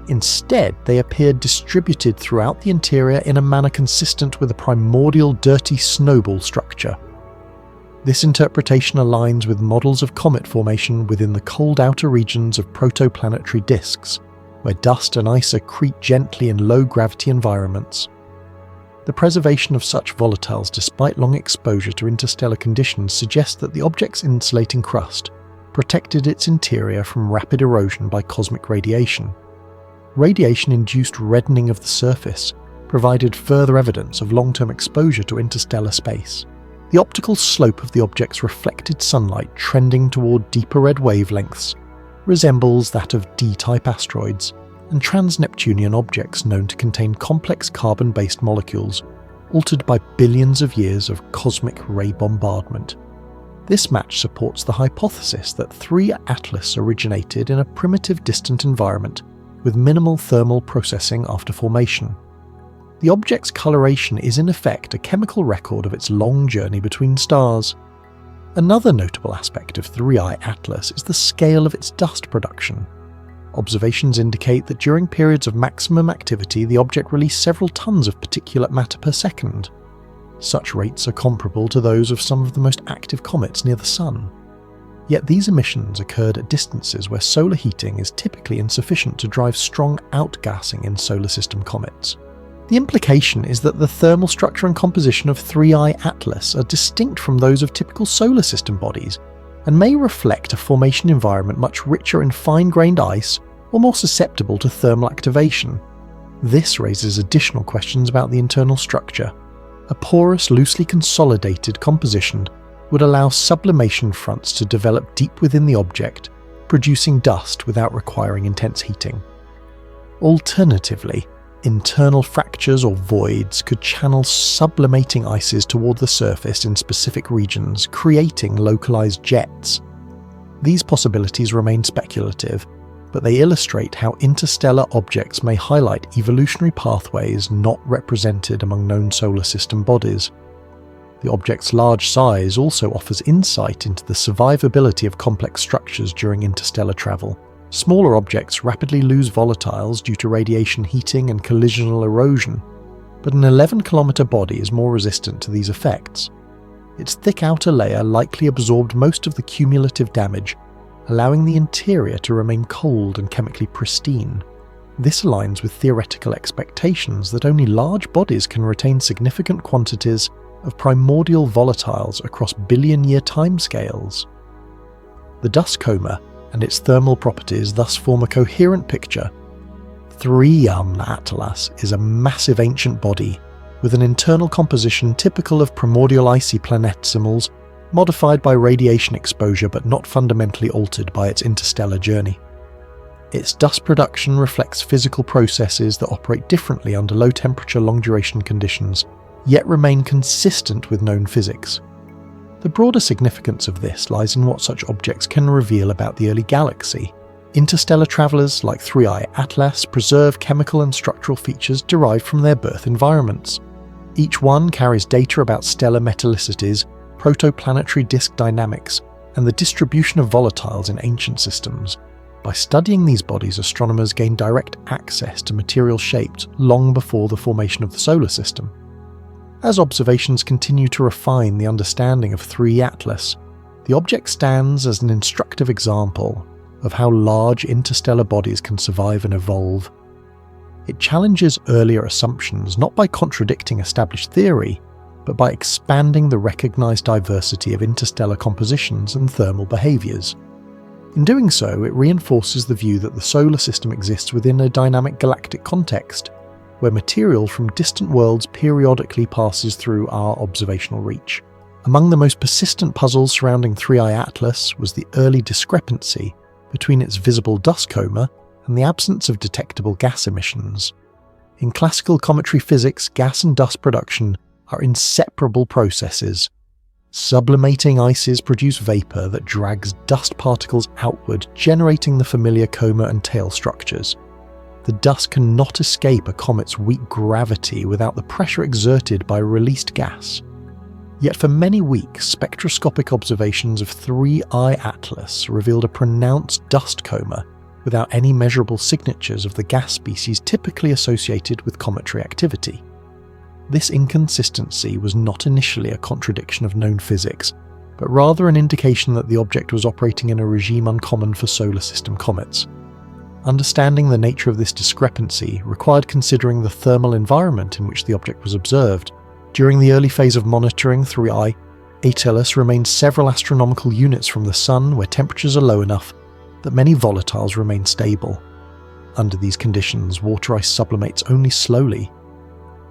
Speaker 1: Instead, they appeared distributed throughout the interior in a manner consistent with a primordial dirty snowball structure. This interpretation aligns with models of comet formation within the cold outer regions of protoplanetary disks, where dust and ice accrete gently in low-gravity environments. The preservation of such volatiles despite long exposure to interstellar conditions suggests that the object's insulating crust protected its interior from rapid erosion by cosmic radiation. Radiation-induced reddening of the surface provided further evidence of long-term exposure to interstellar space. The optical slope of the object's reflected sunlight trending toward deeper red wavelengths resembles that of D-type asteroids and trans-Neptunian objects known to contain complex carbon-based molecules altered by billions of years of cosmic ray bombardment. This match supports the hypothesis that 3 Atlas originated in a primitive distant environment with minimal thermal processing after formation. The object's coloration is in effect a chemical record of its long journey between stars. Another notable aspect of 3I Atlas is the scale of its dust production. Observations indicate that during periods of maximum activity the object released several tons of particulate matter per second. Such rates are comparable to those of some of the most active comets near the Sun. Yet these emissions occurred at distances where solar heating is typically insufficient to drive strong outgassing in solar system comets. The implication is that the thermal structure and composition of 3I Atlas are distinct from those of typical solar system bodies, and may reflect a formation environment much richer in fine-grained ice or more susceptible to thermal activation. This raises additional questions about the internal structure. A porous, loosely consolidated composition would allow sublimation fronts to develop deep within the object, producing dust without requiring intense heating. Alternatively, internal fractures or voids could channel sublimating ices toward the surface in specific regions, creating localized jets. These possibilities remain speculative, but they illustrate how interstellar objects may highlight evolutionary pathways not represented among known solar system bodies. The object's large size also offers insight into the survivability of complex structures during interstellar travel. Smaller objects rapidly lose volatiles due to radiation heating and collisional erosion. but an 11-kilometre body is more resistant to these effects. Its thick outer layer likely absorbed most of the cumulative damage, allowing the interior to remain cold and chemically pristine. This aligns with theoretical expectations that only large bodies can retain significant quantities of primordial volatiles across billion-year timescales. The dust coma and its thermal properties thus form a coherent picture. 3 Atlas is a massive ancient body with an internal composition typical of primordial icy planetesimals, modified by radiation exposure but not fundamentally altered by its interstellar journey. Its dust production reflects physical processes that operate differently under low-temperature, long-duration conditions, yet remain consistent with known physics. The broader significance of this lies in what such objects can reveal about the early galaxy. Interstellar travellers like 3I Atlas preserve chemical and structural features derived from their birth environments. Each one carries data about stellar metallicities, protoplanetary disk dynamics, and the distribution of volatiles in ancient systems. By studying these bodies, astronomers gain direct access to material shaped long before the formation of the solar system. As observations continue to refine the understanding of 3 Atlas, the object stands as an instructive example of how large interstellar bodies can survive and evolve. It challenges earlier assumptions not by contradicting established theory, but by expanding the recognized diversity of interstellar compositions and thermal behaviors. In doing so, it reinforces the view that the solar system exists within a dynamic galactic context, where material from distant worlds periodically passes through our observational reach. Among the most persistent puzzles surrounding 3I Atlas was the early discrepancy between its visible dust coma and the absence of detectable gas emissions. In classical cometary physics, gas and dust production are inseparable processes. Sublimating ices produce vapour that drags dust particles outward, generating the familiar coma and tail structures. The dust cannot escape a comet's weak gravity without the pressure exerted by released gas. Yet for many weeks, spectroscopic observations of 3I Atlas revealed a pronounced dust coma without any measurable signatures of the gas species typically associated with cometary activity. This inconsistency was not initially a contradiction of known physics, but rather an indication that the object was operating in a regime uncommon for solar system comets. Understanding the nature of this discrepancy required considering the thermal environment in which the object was observed. During the early phase of monitoring 3I, Atlas remained several astronomical units from the Sun, where temperatures are low enough that many volatiles remain stable. Under these conditions, water ice sublimates only slowly.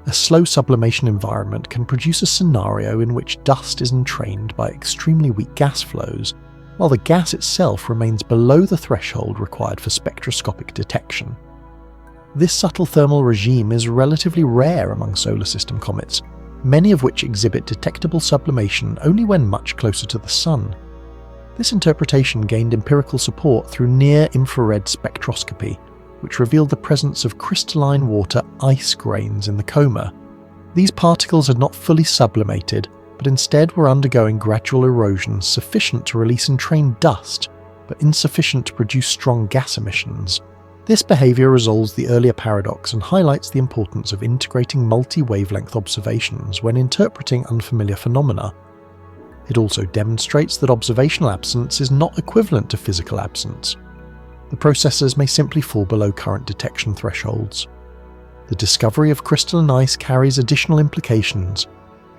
Speaker 1: A slow sublimation environment can produce a scenario in which dust is entrained by extremely weak gas flows, while the gas itself remains below the threshold required for spectroscopic detection. This subtle thermal regime is relatively rare among solar system comets, many of which exhibit detectable sublimation only when much closer to the Sun. This interpretation gained empirical support through near-infrared spectroscopy, which revealed the presence of crystalline water ice grains in the coma. These particles had not fully sublimated, but instead were undergoing gradual erosion sufficient to release entrained dust, but insufficient to produce strong gas emissions. This behaviour resolves the earlier paradox and highlights the importance of integrating multi-wavelength observations when interpreting unfamiliar phenomena. It also demonstrates that observational absence is not equivalent to physical absence. The processes may simply fall below current detection thresholds. The discovery of crystalline ice carries additional implications.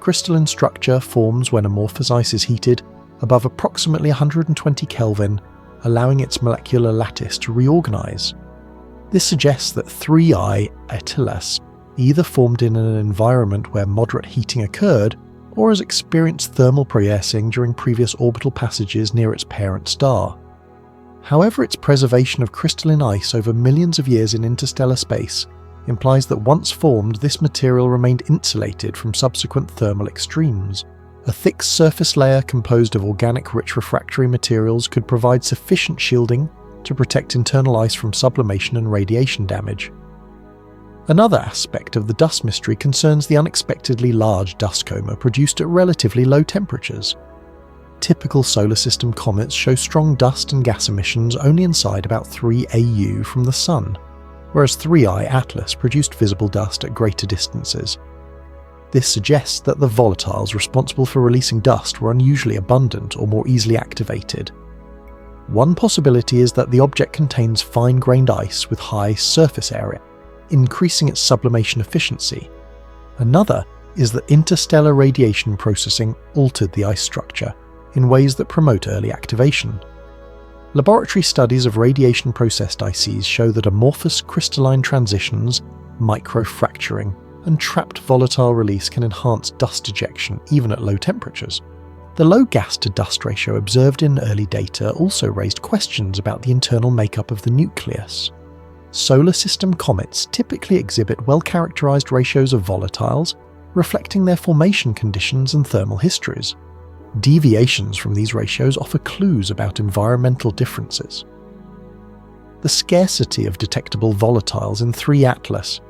Speaker 1: Crystalline structure forms when amorphous ice is heated above approximately 120 Kelvin, allowing its molecular lattice to reorganize. This suggests that 3I Atlas either formed in an environment where moderate heating occurred, or has experienced thermal pre-airsing during previous orbital passages near its parent star. However, its preservation of crystalline ice over millions of years in interstellar space implies that once formed, this material remained insulated from subsequent thermal extremes. A thick surface layer composed of organic rich refractory materials could provide sufficient shielding to protect internal ice from sublimation and radiation damage. Another aspect of the dust mystery concerns the unexpectedly large dust coma produced at relatively low temperatures. Typical solar system comets show strong dust and gas emissions only inside about 3 AU from the Sun. whereas 3i Atlas produced visible dust at greater distances. This suggests that the volatiles responsible for releasing dust were unusually abundant or more easily activated. One possibility is that the object contains fine-grained ice with high surface area, increasing its sublimation efficiency. Another is that interstellar radiation processing altered the ice structure in ways that promote early activation. Laboratory studies of radiation-processed ices show that amorphous crystalline transitions, microfracturing, and trapped volatile release can enhance dust ejection even at low temperatures. The low gas-to-dust ratio observed in early data also raised questions about the internal makeup of the nucleus. Solar system comets typically exhibit well-characterized ratios of volatiles, reflecting their formation conditions and thermal histories. Deviations from these ratios offer clues about environmental differences. The scarcity of detectable volatiles in 3 Atlas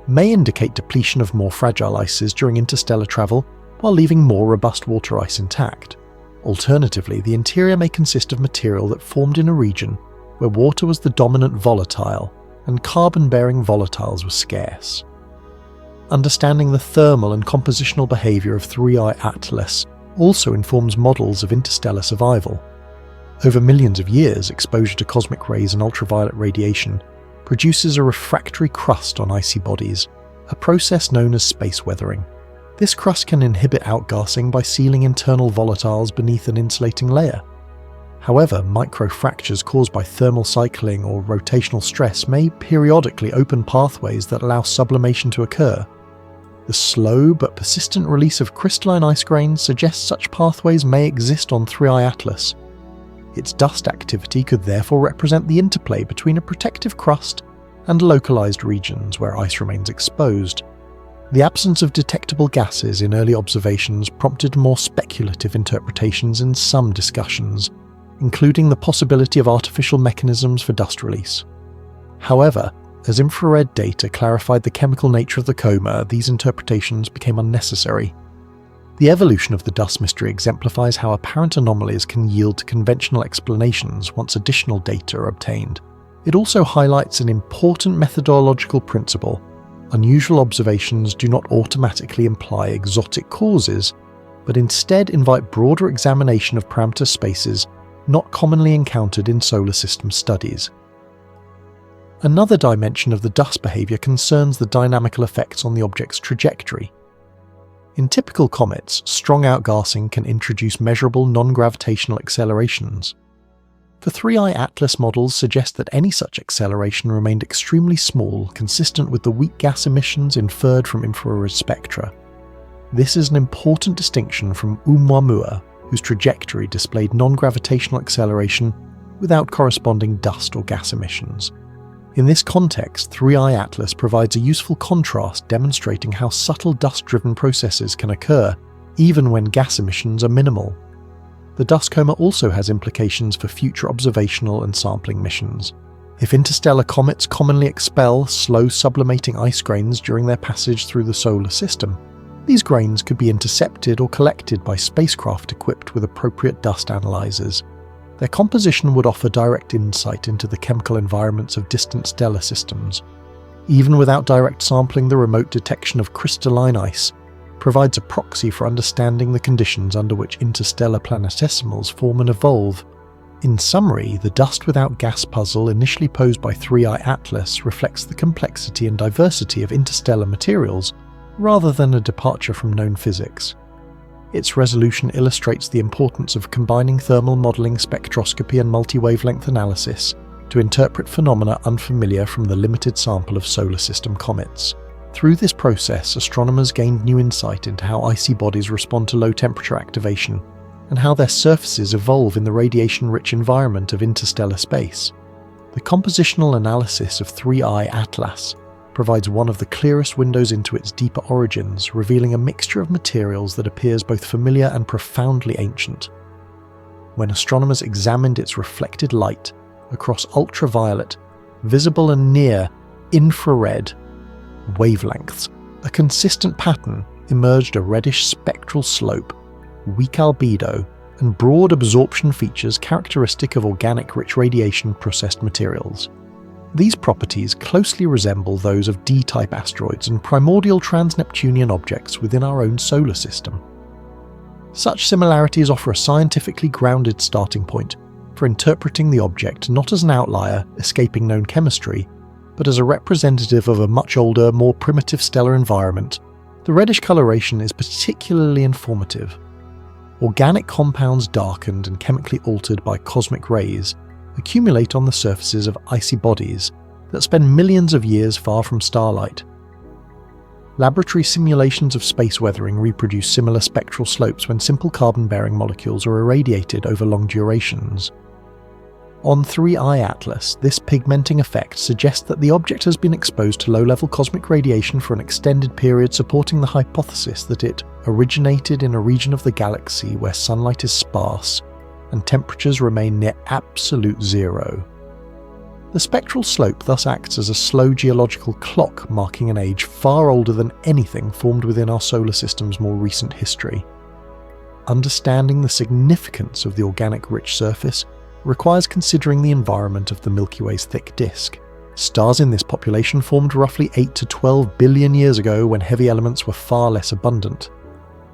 Speaker 1: may indicate depletion of more fragile ices during interstellar travel while leaving more robust water ice intact. Alternatively, the interior may consist of material that formed in a region where water was the dominant volatile and carbon-bearing volatiles were scarce. Understanding the thermal and compositional behavior of 3i Atlas also informs models of interstellar survival. Over millions of years, exposure to cosmic rays and ultraviolet radiation produces a refractory crust on icy bodies, a process known as space weathering. This crust can inhibit outgassing by sealing internal volatiles beneath an insulating layer. However, microfractures caused by thermal cycling or rotational stress may periodically open pathways that allow sublimation to occur. The slow but persistent release of crystalline ice grains suggests such pathways may exist on 3i Atlas. Its dust activity could therefore represent the interplay between a protective crust and localized regions where ice remains exposed. The absence of detectable gases in early observations prompted more speculative interpretations in some discussions, including the possibility of artificial mechanisms for dust release. However, as infrared data clarified the chemical nature of the coma, these interpretations became unnecessary. The evolution of the dust mystery exemplifies how apparent anomalies can yield to conventional explanations once additional data are obtained. It also highlights an important methodological principle. Unusual observations do not automatically imply exotic causes, but instead invite broader examination of parameter spaces not commonly encountered in solar system studies. Another dimension of the dust behavior concerns the dynamical effects on the object's trajectory. In typical comets, strong outgassing can introduce measurable non-gravitational accelerations. The 3i Atlas models suggest that any such acceleration remained extremely small, consistent with the weak gas emissions inferred from infrared spectra. This is an important distinction from Oumuamua, whose trajectory displayed non-gravitational acceleration without corresponding dust or gas emissions. In this context, 3i Atlas provides a useful contrast demonstrating how subtle dust-driven processes can occur even when gas emissions are minimal. The dust coma also has implications for future observational and sampling missions. If interstellar comets commonly expel slow sublimating ice grains during their passage through the solar system, these grains could be intercepted or collected by spacecraft equipped with appropriate dust analyzers. Their composition would offer direct insight into the chemical environments of distant stellar systems. Even without direct sampling, the remote detection of crystalline ice provides a proxy for understanding the conditions under which interstellar planetesimals form and evolve. In summary, the dust without gas puzzle initially posed by 3i Atlas reflects the complexity and diversity of interstellar materials rather than a departure from known physics. Its resolution illustrates the importance of combining thermal modeling, spectroscopy, and multi-wavelength analysis to interpret phenomena unfamiliar from the limited sample of solar system comets. Through this process, astronomers gained new insight into how icy bodies respond to low-temperature activation and how their surfaces evolve in the radiation-rich environment of interstellar space. The compositional analysis of 3i Atlas provides one of the clearest windows into its deeper origins, revealing a mixture of materials that appears both familiar and profoundly ancient. When astronomers examined its reflected light across ultraviolet, visible and near infrared wavelengths, a consistent pattern emerged: a reddish spectral slope, weak albedo, and broad absorption features characteristic of organic rich radiation processed materials. These properties closely resemble those of D-type asteroids and primordial trans-Neptunian objects within our own solar system. Such similarities offer a scientifically grounded starting point for interpreting the object not as an outlier escaping known chemistry, but as a representative of a much older, more primitive stellar environment. The reddish coloration is particularly informative. Organic compounds darkened and chemically altered by cosmic rays accumulate on the surfaces of icy bodies that spend millions of years far from starlight. Laboratory simulations of space weathering reproduce similar spectral slopes when simple carbon-bearing molecules are irradiated over long durations. On 3I Atlas, this pigmenting effect suggests that the object has been exposed to low-level cosmic radiation for an extended period, supporting the hypothesis that it originated in a region of the galaxy where sunlight is sparse and temperatures remain near absolute zero. The spectral slope thus acts as a slow geological clock marking an age far older than anything formed within our solar system's more recent history. Understanding the significance of the organic-rich surface requires considering the environment of the Milky Way's thick disk. Stars in this population formed roughly 8 to 12 billion years ago when heavy elements were far less abundant.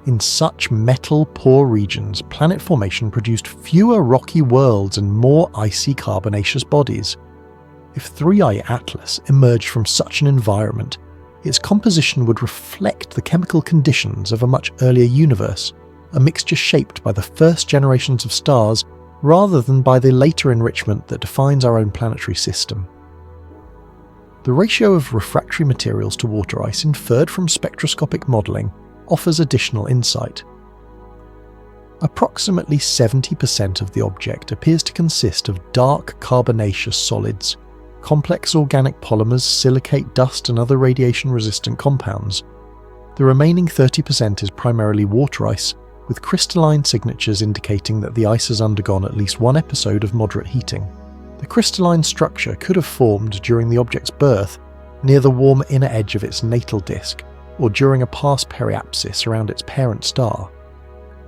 Speaker 1: In such metal-poor regions, planet formation produced fewer rocky worlds and more icy carbonaceous bodies. If 3I Atlas emerged from such an environment, its composition would reflect the chemical conditions of a much earlier universe, a mixture shaped by the first generations of stars rather than by the later enrichment that defines our own planetary system. The ratio of refractory materials to water ice inferred from spectroscopic modelling offers additional insight. Approximately 70% of the object appears to consist of dark carbonaceous solids, complex organic polymers, silicate dust and other radiation-resistant compounds. The remaining 30% is primarily water ice, with crystalline signatures indicating that the ice has undergone at least one episode of moderate heating. The crystalline structure could have formed during the object's birth, near the warm inner edge of its natal disk, or during a past periapsis around its parent star.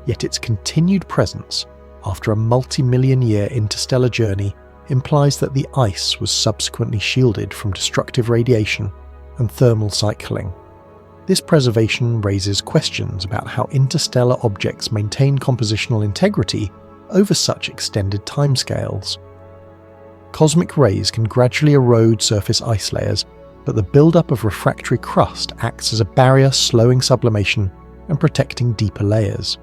Speaker 1: Yet its continued presence, after a multi-million-year interstellar journey, implies that the ice was subsequently shielded from destructive radiation and thermal cycling. This preservation raises questions about how interstellar objects maintain compositional integrity over such extended timescales. Cosmic rays can gradually erode surface ice layers, but the buildup of refractory crust acts as a barrier, slowing sublimation and protecting deeper layers.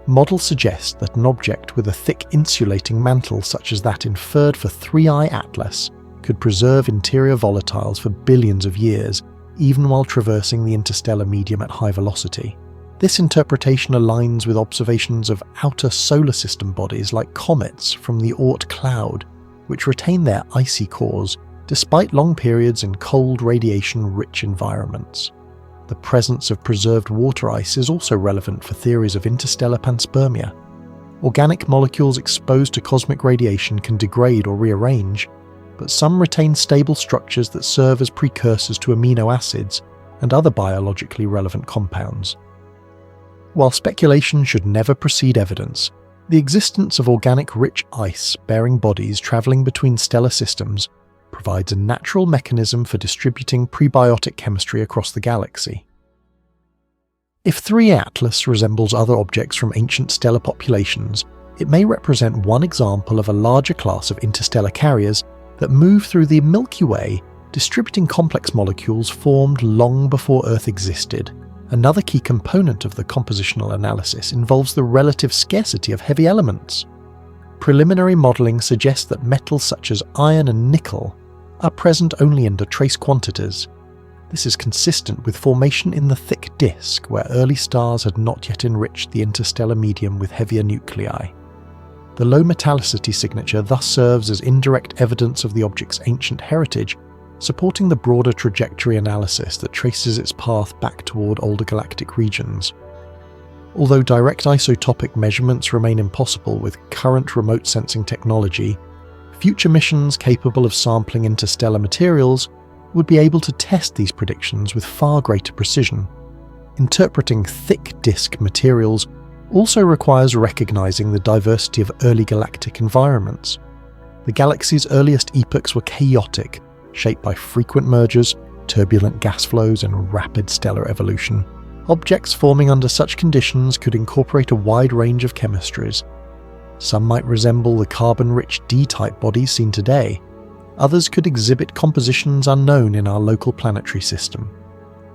Speaker 1: Models suggest that an object with a thick insulating mantle such as that inferred for 3I Atlas could preserve interior volatiles for billions of years, even while traversing the interstellar medium at high velocity. This interpretation aligns with observations of outer solar system bodies like comets from the Oort cloud, which retain their icy cores despite long periods in cold, radiation-rich environments. The presence of preserved water ice is also relevant for theories of interstellar panspermia. Organic molecules exposed to cosmic radiation can degrade or rearrange, but some retain stable structures that serve as precursors to amino acids and other biologically relevant compounds. While speculation should never precede evidence, the existence of organic rich ice-bearing bodies travelling between stellar systems provides a natural mechanism for distributing prebiotic chemistry across the galaxy. If 3 Atlas resembles other objects from ancient stellar populations, it may represent one example of a larger class of interstellar carriers that move through the Milky Way, distributing complex molecules formed long before Earth existed. Another key component of the compositional analysis involves the relative scarcity of heavy elements. Preliminary modelling suggests that metals such as iron and nickel are present only in trace quantities. This is consistent with formation in the thick disk, where early stars had not yet enriched the interstellar medium with heavier nuclei. The low metallicity signature thus serves as indirect evidence of the object's ancient heritage, supporting the broader trajectory analysis that traces its path back toward older galactic regions. Although direct isotopic measurements remain impossible with current remote sensing technology, future missions capable of sampling interstellar materials would be able to test these predictions with far greater precision. Interpreting thick disk materials also requires recognizing the diversity of early galactic environments. The galaxy's earliest epochs were chaotic, shaped by frequent mergers, turbulent gas flows, and rapid stellar evolution. Objects forming under such conditions could incorporate a wide range of chemistries. Some might resemble the carbon-rich D-type bodies seen today. Others could exhibit compositions unknown in our local planetary system.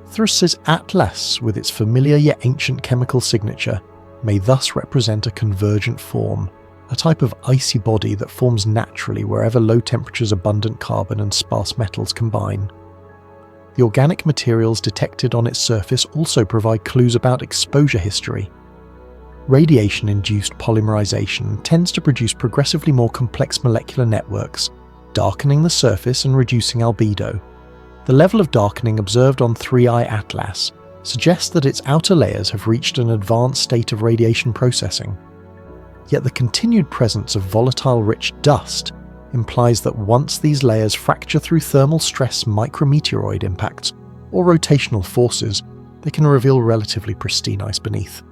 Speaker 1: Thrus's Atlas, with its familiar yet ancient chemical signature, may thus represent a convergent form, a type of icy body that forms naturally wherever low temperatures, abundant carbon and sparse metals combine. The organic materials detected on its surface also provide clues about exposure history. Radiation-induced polymerization tends to produce progressively more complex molecular networks, darkening the surface and reducing albedo. The level of darkening observed on 3I Atlas suggests that its outer layers have reached an advanced state of radiation processing. Yet the continued presence of volatile-rich dust implies that once these layers fracture through thermal stress micrometeoroid impacts or rotational forces, they can reveal relatively pristine ice beneath.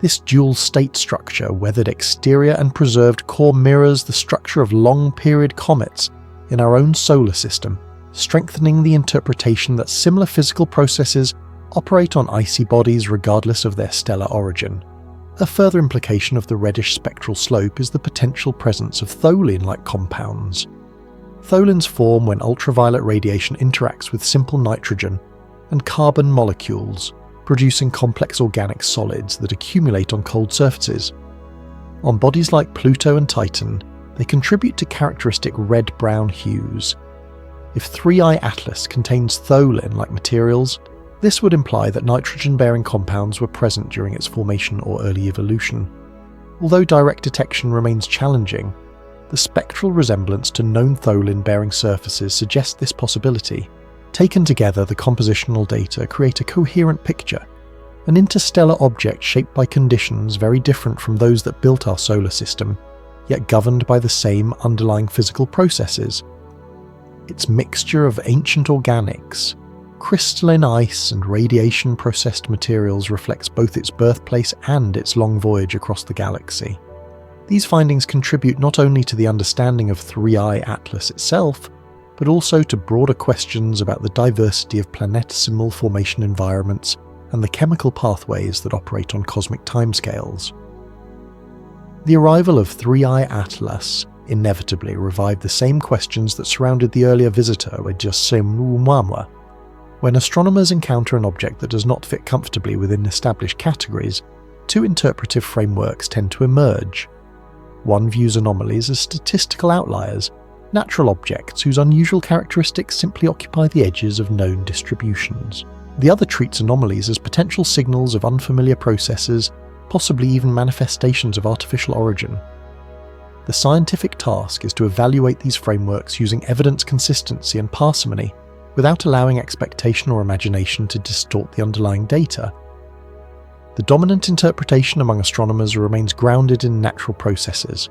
Speaker 1: This dual-state structure, weathered exterior and preserved core, mirrors the structure of long-period comets in our own solar system, strengthening the interpretation that similar physical processes operate on icy bodies regardless of their stellar origin. A further implication of the reddish spectral slope is the potential presence of tholin-like compounds. Tholins form when ultraviolet radiation interacts with simple nitrogen and carbon molecules, producing complex organic solids that accumulate on cold surfaces. On bodies like Pluto and Titan, they contribute to characteristic red-brown hues. If 3I Atlas contains tholin-like materials, this would imply that nitrogen-bearing compounds were present during its formation or early evolution. Although direct detection remains challenging, the spectral resemblance to known tholin-bearing surfaces suggests this possibility. Taken together, the compositional data create a coherent picture, an interstellar object shaped by conditions very different from those that built our solar system, yet governed by the same underlying physical processes. Its mixture of ancient organics, crystalline ice and radiation-processed materials reflects both its birthplace and its long voyage across the galaxy. These findings contribute not only to the understanding of 3I Atlas itself, but also to broader questions about the diversity of planetesimal formation environments and the chemical pathways that operate on cosmic timescales. The arrival of 3I Atlas inevitably revived the same questions that surrounded the earlier visitor with Oumuamua. When astronomers encounter an object that does not fit comfortably within established categories, two interpretive frameworks tend to emerge. One views anomalies as statistical outliers, natural objects whose unusual characteristics simply occupy the edges of known distributions. The other treats anomalies as potential signals of unfamiliar processes, possibly even manifestations of artificial origin. The scientific task is to evaluate these frameworks using evidence consistency and parsimony, without allowing expectation or imagination to distort the underlying data. The dominant interpretation among astronomers remains grounded in natural processes.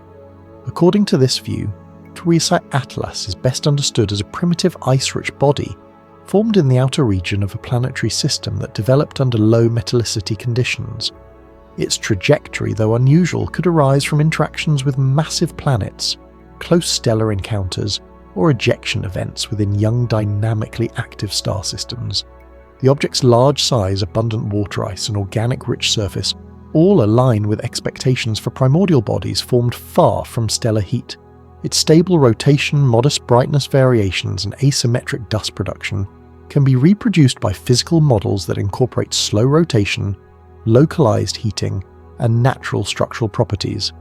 Speaker 1: According to this view, 3I Atlas is best understood as a primitive ice-rich body formed in the outer region of a planetary system that developed under low metallicity conditions. Its trajectory, though unusual, could arise from interactions with massive planets, close stellar encounters, or ejection events within young dynamically active star systems. The object's large size, abundant water ice, and organic-rich surface all align with expectations for primordial bodies formed far from stellar heat. Its stable rotation, modest brightness variations, and asymmetric dust production can be reproduced by physical models that incorporate slow rotation, localized heating, and natural structural properties.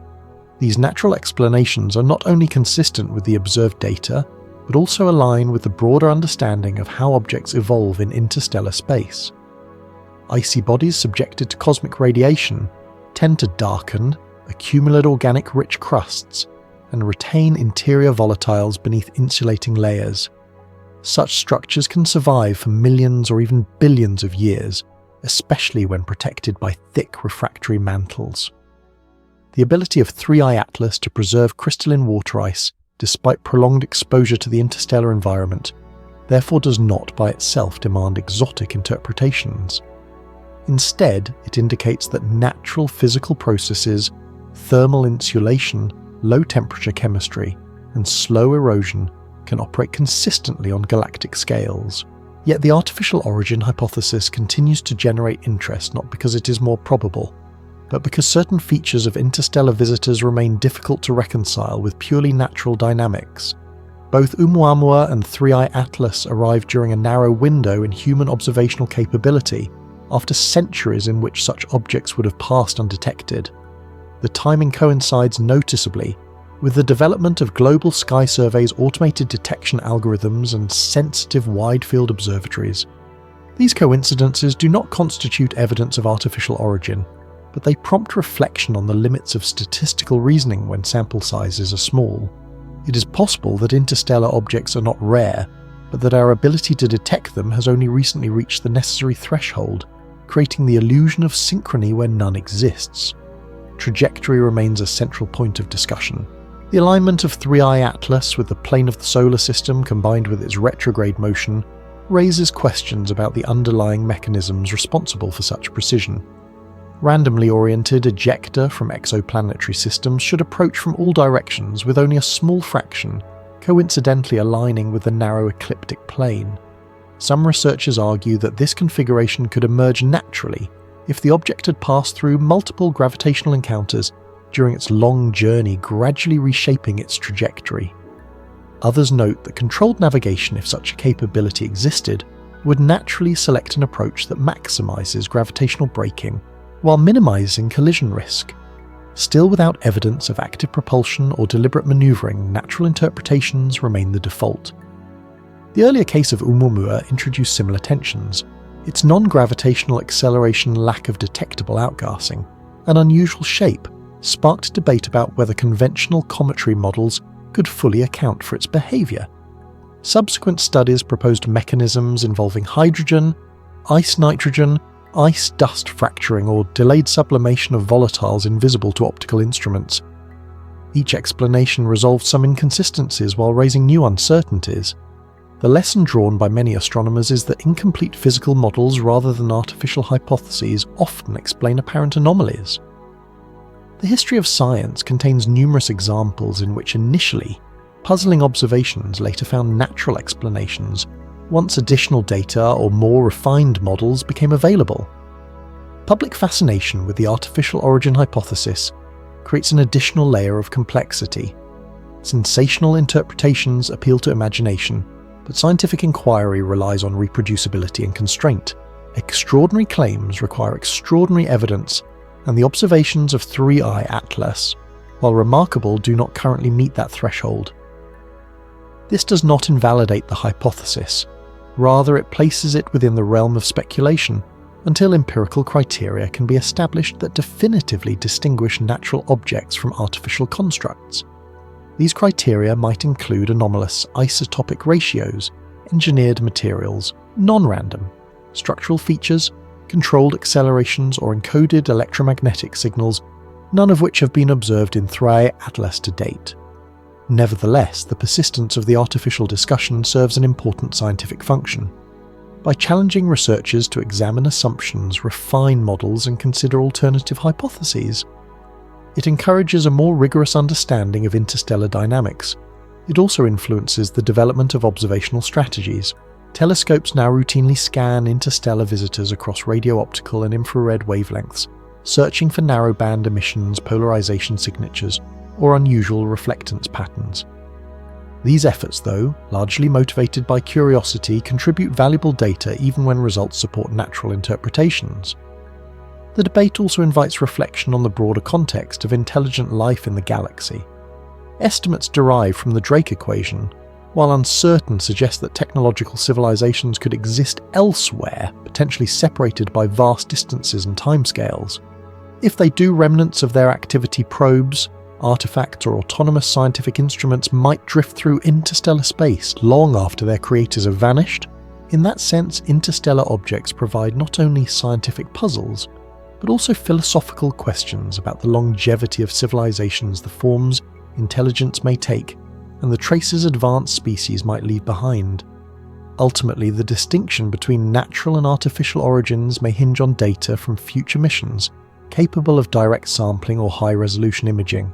Speaker 1: These natural explanations are not only consistent with the observed data, but also align with the broader understanding of how objects evolve in interstellar space. Icy bodies subjected to cosmic radiation tend to darken, accumulate organic-rich crusts, and retain interior volatiles beneath insulating layers. Such structures can survive for millions or even billions of years, especially when protected by thick refractory mantles. The ability of 3I Atlas to preserve crystalline water ice despite prolonged exposure to the interstellar environment therefore does not by itself demand exotic interpretations. Instead, it indicates that natural physical processes, thermal insulation, low-temperature chemistry, and slow erosion can operate consistently on galactic scales. Yet the artificial origin hypothesis continues to generate interest not because it is more probable, but because certain features of interstellar visitors remain difficult to reconcile with purely natural dynamics. Both Oumuamua and 3I Atlas arrived during a narrow window in human observational capability, after centuries in which such objects would have passed undetected. The timing coincides noticeably with the development of global sky surveys' automated detection algorithms and sensitive wide-field observatories. These coincidences do not constitute evidence of artificial origin, but they prompt reflection on the limits of statistical reasoning when sample sizes are small. It is possible that interstellar objects are not rare, but that our ability to detect them has only recently reached the necessary threshold, creating the illusion of synchrony where none exists. Trajectory remains a central point of discussion. The alignment of 3I Atlas with the plane of the solar system combined with its retrograde motion raises questions about the underlying mechanisms responsible for such precision. Randomly oriented ejecta from exoplanetary systems should approach from all directions with only a small fraction coincidentally aligning with the narrow ecliptic plane. Some researchers argue that this configuration could emerge naturally if the object had passed through multiple gravitational encounters during its long journey, gradually reshaping its trajectory. Others note that controlled navigation, if such a capability existed, would naturally select an approach that maximizes gravitational braking while minimizing collision risk. Still without evidence of active propulsion or deliberate maneuvering, natural interpretations remain the default. The earlier case of Oumuamua introduced similar tensions. Its non-gravitational acceleration, lack of detectable outgassing, and unusual shape sparked debate about whether conventional cometry models could fully account for its behavior. Subsequent studies proposed mechanisms involving hydrogen, ice-nitrogen, ice-dust fracturing, or delayed sublimation of volatiles invisible to optical instruments. Each explanation resolved some inconsistencies while raising new uncertainties. The lesson drawn by many astronomers is that incomplete physical models rather than artificial hypotheses often explain apparent anomalies. The history of science contains numerous examples in which initially puzzling observations later found natural explanations once additional data or more refined models became available. Public fascination with the artificial origin hypothesis creates an additional layer of complexity. Sensational interpretations appeal to imagination, but scientific inquiry relies on reproducibility and constraint. Extraordinary claims require extraordinary evidence, and the observations of 3I Atlas, while remarkable, do not currently meet that threshold. This does not invalidate the hypothesis. Rather, it places it within the realm of speculation until empirical criteria can be established that definitively distinguish natural objects from artificial constructs. These criteria might include anomalous isotopic ratios, engineered materials, non-random, structural features, controlled accelerations, or encoded electromagnetic signals, none of which have been observed in 3I Atlas to date. Nevertheless, the persistence of the artificial discussion serves an important scientific function. By challenging researchers to examine assumptions, refine models, and consider alternative hypotheses, it encourages a more rigorous understanding of interstellar dynamics. It also influences the development of observational strategies. Telescopes now routinely scan interstellar visitors across radio-optical and infrared wavelengths, searching for narrowband emissions, polarization signatures, or unusual reflectance patterns. These efforts, though largely motivated by curiosity, contribute valuable data even when results support natural interpretations. The debate also invites reflection on the broader context of intelligent life in the galaxy. Estimates derived from the Drake equation, while uncertain, suggest that technological civilizations could exist elsewhere, potentially separated by vast distances and timescales. If they do, remnants of their activity, probes, artifacts, or autonomous scientific instruments might drift through interstellar space long after their creators have vanished. In that sense, interstellar objects provide not only scientific puzzles, but also philosophical questions about the longevity of civilizations, the forms intelligence may take, and the traces advanced species might leave behind. Ultimately, the distinction between natural and artificial origins may hinge on data from future missions capable of direct sampling or high-resolution imaging.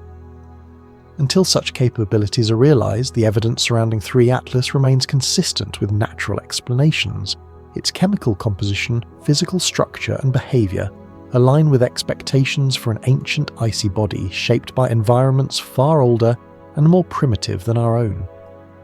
Speaker 1: Until such capabilities are realised, the evidence surrounding 3 Atlas remains consistent with natural explanations. Its chemical composition, physical structure and behaviour align with expectations for an ancient icy body shaped by environments far older and more primitive than our own.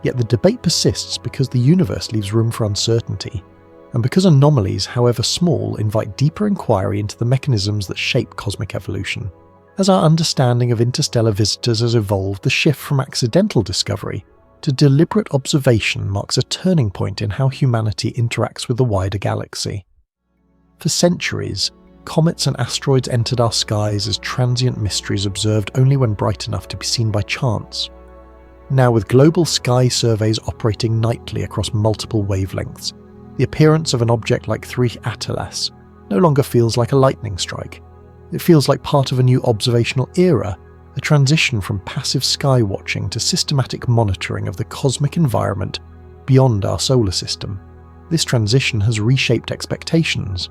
Speaker 1: Yet the debate persists because the universe leaves room for uncertainty, and because anomalies, however small, invite deeper inquiry into the mechanisms that shape cosmic evolution. As our understanding of interstellar visitors has evolved, the shift from accidental discovery to deliberate observation marks a turning point in how humanity interacts with the wider galaxy. For centuries, comets and asteroids entered our skies as transient mysteries observed only when bright enough to be seen by chance. Now, with global sky surveys operating nightly across multiple wavelengths, the appearance of an object like 3 Atlas no longer feels like a lightning strike. It feels like part of a new observational era, a transition from passive sky watching to systematic monitoring of the cosmic environment beyond our solar system. This transition has reshaped expectations.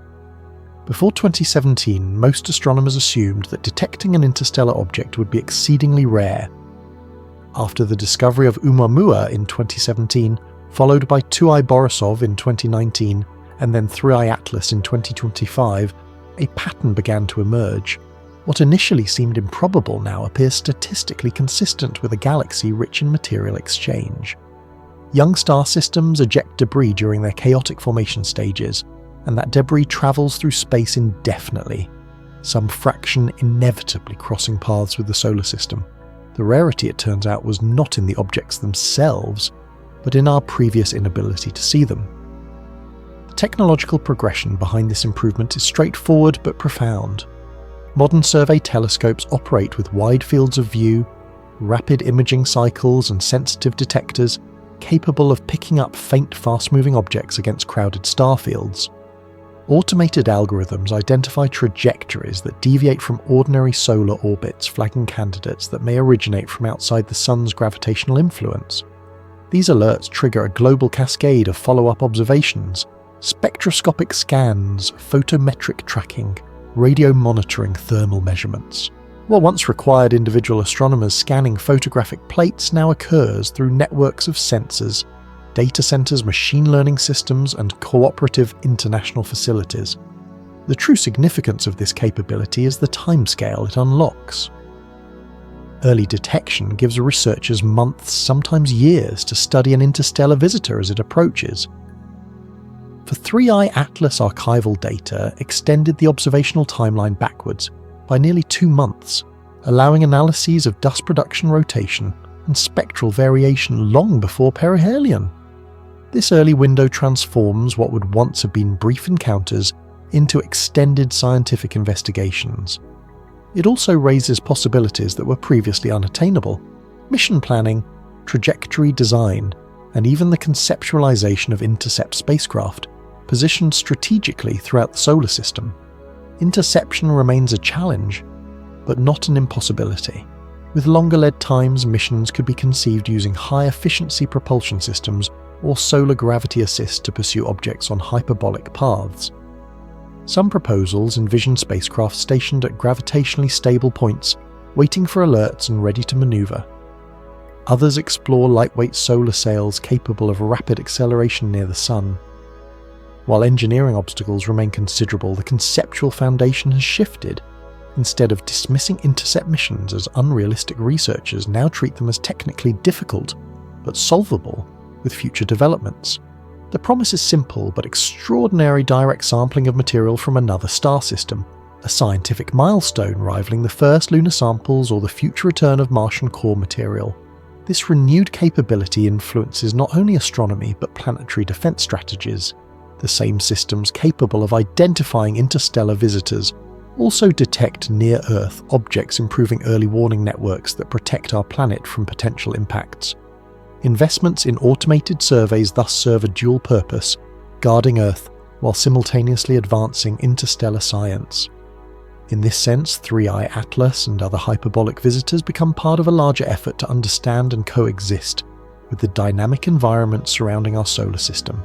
Speaker 1: Before 2017, most astronomers assumed that detecting an interstellar object would be exceedingly rare. After the discovery of Oumuamua in 2017, followed by 2I Borisov in 2019, and then 3I Atlas in 2025, a pattern began to emerge. What initially seemed improbable now appears statistically consistent with a galaxy rich in material exchange. Young star systems eject debris during their chaotic formation stages, and that debris travels through space indefinitely, some fraction inevitably crossing paths with the solar system. The rarity, it turns out, was not in the objects themselves, but in our previous inability to see them. The technological progression behind this improvement is straightforward but profound. Modern survey telescopes operate with wide fields of view, rapid imaging cycles and sensitive detectors capable of picking up faint, fast-moving objects against crowded star fields. Automated algorithms identify trajectories that deviate from ordinary solar orbits, flagging candidates that may originate from outside the Sun's gravitational influence. These alerts trigger a global cascade of follow-up observations, spectroscopic scans, photometric tracking, radio monitoring, thermal measurements. What once required individual astronomers scanning photographic plates now occurs through networks of sensors, data centers, machine learning systems, and cooperative international facilities. The true significance of this capability is the timescale it unlocks. Early detection gives researchers months, sometimes years, to study an interstellar visitor as it approaches. For 3I Atlas archival data extended the observational timeline backwards by nearly 2 months, allowing analyses of dust production rotation and spectral variation long before perihelion. This early window transforms what would once have been brief encounters into extended scientific investigations. It also raises possibilities that were previously unattainable: mission planning, trajectory design, and even the conceptualization of intercept spacecraft, positioned strategically throughout the solar system. Interception remains a challenge, but not an impossibility. With longer lead times, missions could be conceived using high-efficiency propulsion systems or solar gravity assist to pursue objects on hyperbolic paths. Some proposals envision spacecraft stationed at gravitationally stable points, waiting for alerts and ready to maneuver. Others explore lightweight solar sails capable of rapid acceleration near the Sun. While engineering obstacles remain considerable, the conceptual foundation has shifted. Instead of dismissing intercept missions as unrealistic, researchers now treat them as technically difficult, but solvable with future developments. The promise is simple but extraordinary: direct sampling of material from another star system, a scientific milestone rivaling the first lunar samples or the future return of Martian core material. This renewed capability influences not only astronomy but planetary defense strategies. The same systems capable of identifying interstellar visitors also detect near-Earth objects, improving early warning networks that protect our planet from potential impacts. Investments in automated surveys thus serve a dual purpose, guarding Earth while simultaneously advancing interstellar science. In this sense, 3I Atlas and other hyperbolic visitors become part of a larger effort to understand and coexist with the dynamic environment surrounding our solar system.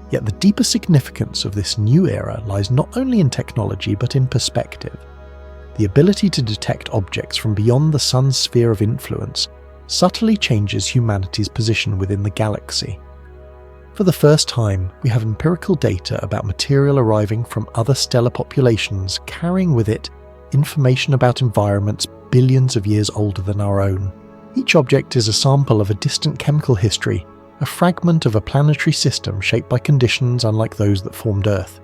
Speaker 1: Yet the deeper significance of this new era lies not only in technology but in perspective. the ability to detect objects from beyond the Sun's sphere of influence subtly changes humanity's position within the galaxy. For the first time, we have empirical data about material arriving from other stellar populations carrying with it information about environments billions of years older than our own. Each object is a sample of a distant chemical history, a fragment of a planetary system shaped by conditions unlike those that formed Earth.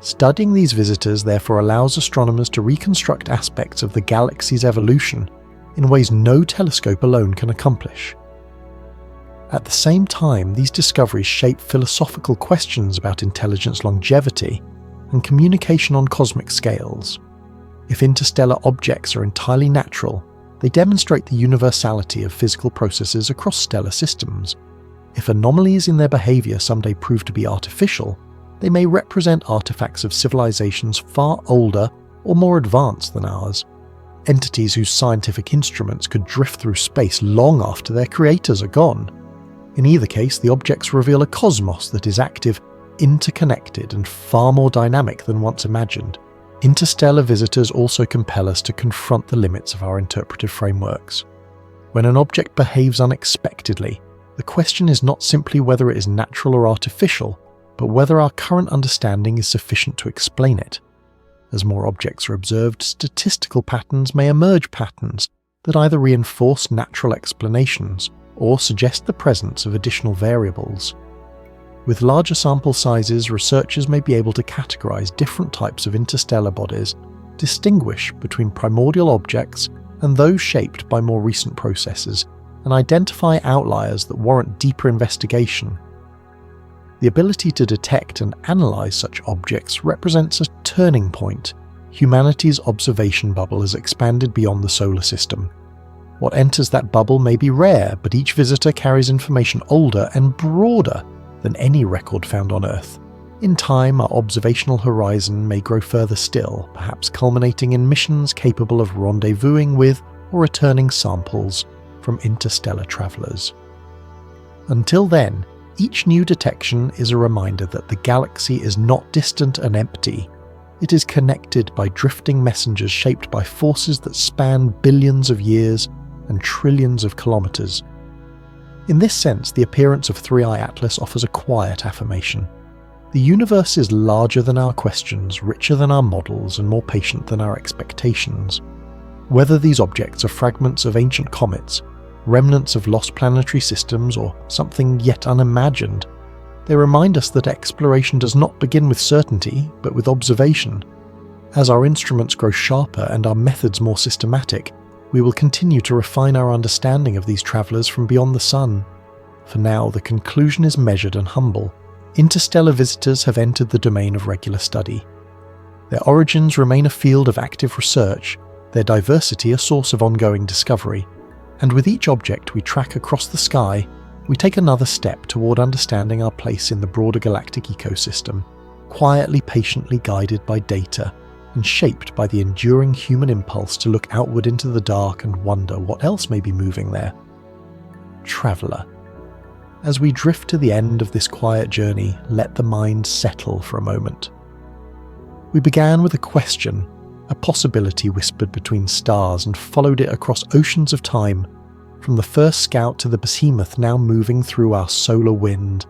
Speaker 1: Studying these visitors therefore allows astronomers to reconstruct aspects of the galaxy's evolution in ways no telescope alone can accomplish. At the same time, these discoveries shape philosophical questions about intelligence longevity and communication on cosmic scales. If interstellar objects are entirely natural, they demonstrate the universality of physical processes across stellar systems. If anomalies in their behaviour someday prove to be artificial, they may represent artifacts of civilizations far older or more advanced than ours, entities whose scientific instruments could drift through space long after their creators are gone. In either case, the objects reveal a cosmos that is active, interconnected, and far more dynamic than once imagined. Interstellar visitors also compel us to confront the limits of our interpretive frameworks. When an object behaves unexpectedly, the question is not simply whether it is natural or artificial, but whether our current understanding is sufficient to explain it. As more objects are observed, statistical patterns may emerge, patterns that either reinforce natural explanations or suggest the presence of additional variables. With larger sample sizes, researchers may be able to categorize different types of interstellar bodies, distinguish between primordial objects and those shaped by more recent processes, and identify outliers that warrant deeper investigation. The ability to detect and analyze such objects represents a turning point. Humanity's observation bubble has expanded beyond the solar system. What enters that bubble may be rare, but each visitor carries information older and broader than any record found on Earth. In time, our observational horizon may grow further still, perhaps culminating in missions capable of rendezvousing with or returning samples from interstellar travelers. Until then, each new detection is a reminder that the galaxy is not distant and empty. It is connected by drifting messengers shaped by forces that span billions of years and trillions of kilometers. In this sense, the appearance of 3i Atlas offers a quiet affirmation. The universe is larger than our questions, richer than our models, and more patient than our expectations. Whether these objects are fragments of ancient comets, remnants of lost planetary systems, or something yet unimagined, they remind us that exploration does not begin with certainty, but with observation. As our instruments grow sharper and our methods more systematic, we will continue to refine our understanding of these travellers from beyond the sun. For now, the conclusion is measured and humble. Interstellar visitors have entered the domain of regular study. Their origins remain a field of active research, their diversity a source of ongoing discovery, and with each object we track across the sky, we take another step toward understanding our place in the broader galactic ecosystem, quietly, patiently guided by data, and shaped by the enduring human impulse to look outward into the dark and wonder what else may be moving there. Traveller. As we drift to the end of this quiet journey, let the mind settle for a moment. We began with a question, a possibility whispered between stars, and followed it across oceans of time, from the first scout to the behemoth now moving through our solar wind.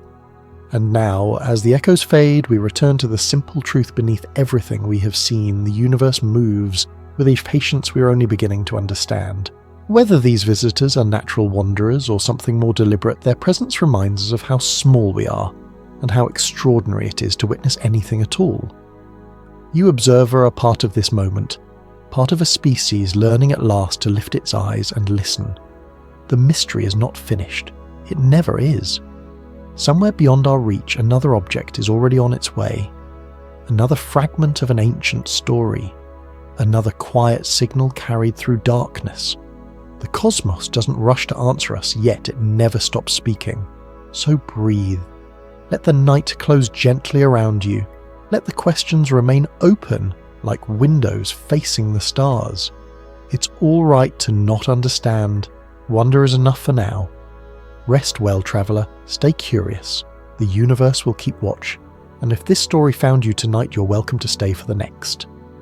Speaker 1: And now, as the echoes fade, we return to the simple truth beneath everything we have seen. The universe moves with a patience we are only beginning to understand. Whether these visitors are natural wanderers or something more deliberate, their presence reminds us of how small we are, and how extraordinary it is to witness anything at all. You, observer, are part of this moment, part of a species learning at last to lift its eyes and listen. The mystery is not finished. It never is. Somewhere beyond our reach, another object is already on its way. Another fragment of an ancient story. Another quiet signal carried through darkness. The cosmos doesn't rush to answer us, yet it never stops speaking. So breathe. Let the night close gently around you. Let the questions remain open, like windows facing the stars. It's all right to not understand. Wonder is enough for now. Rest well, traveller, stay curious. The universe will keep watch, and if this story found you tonight, you're welcome to stay for the next.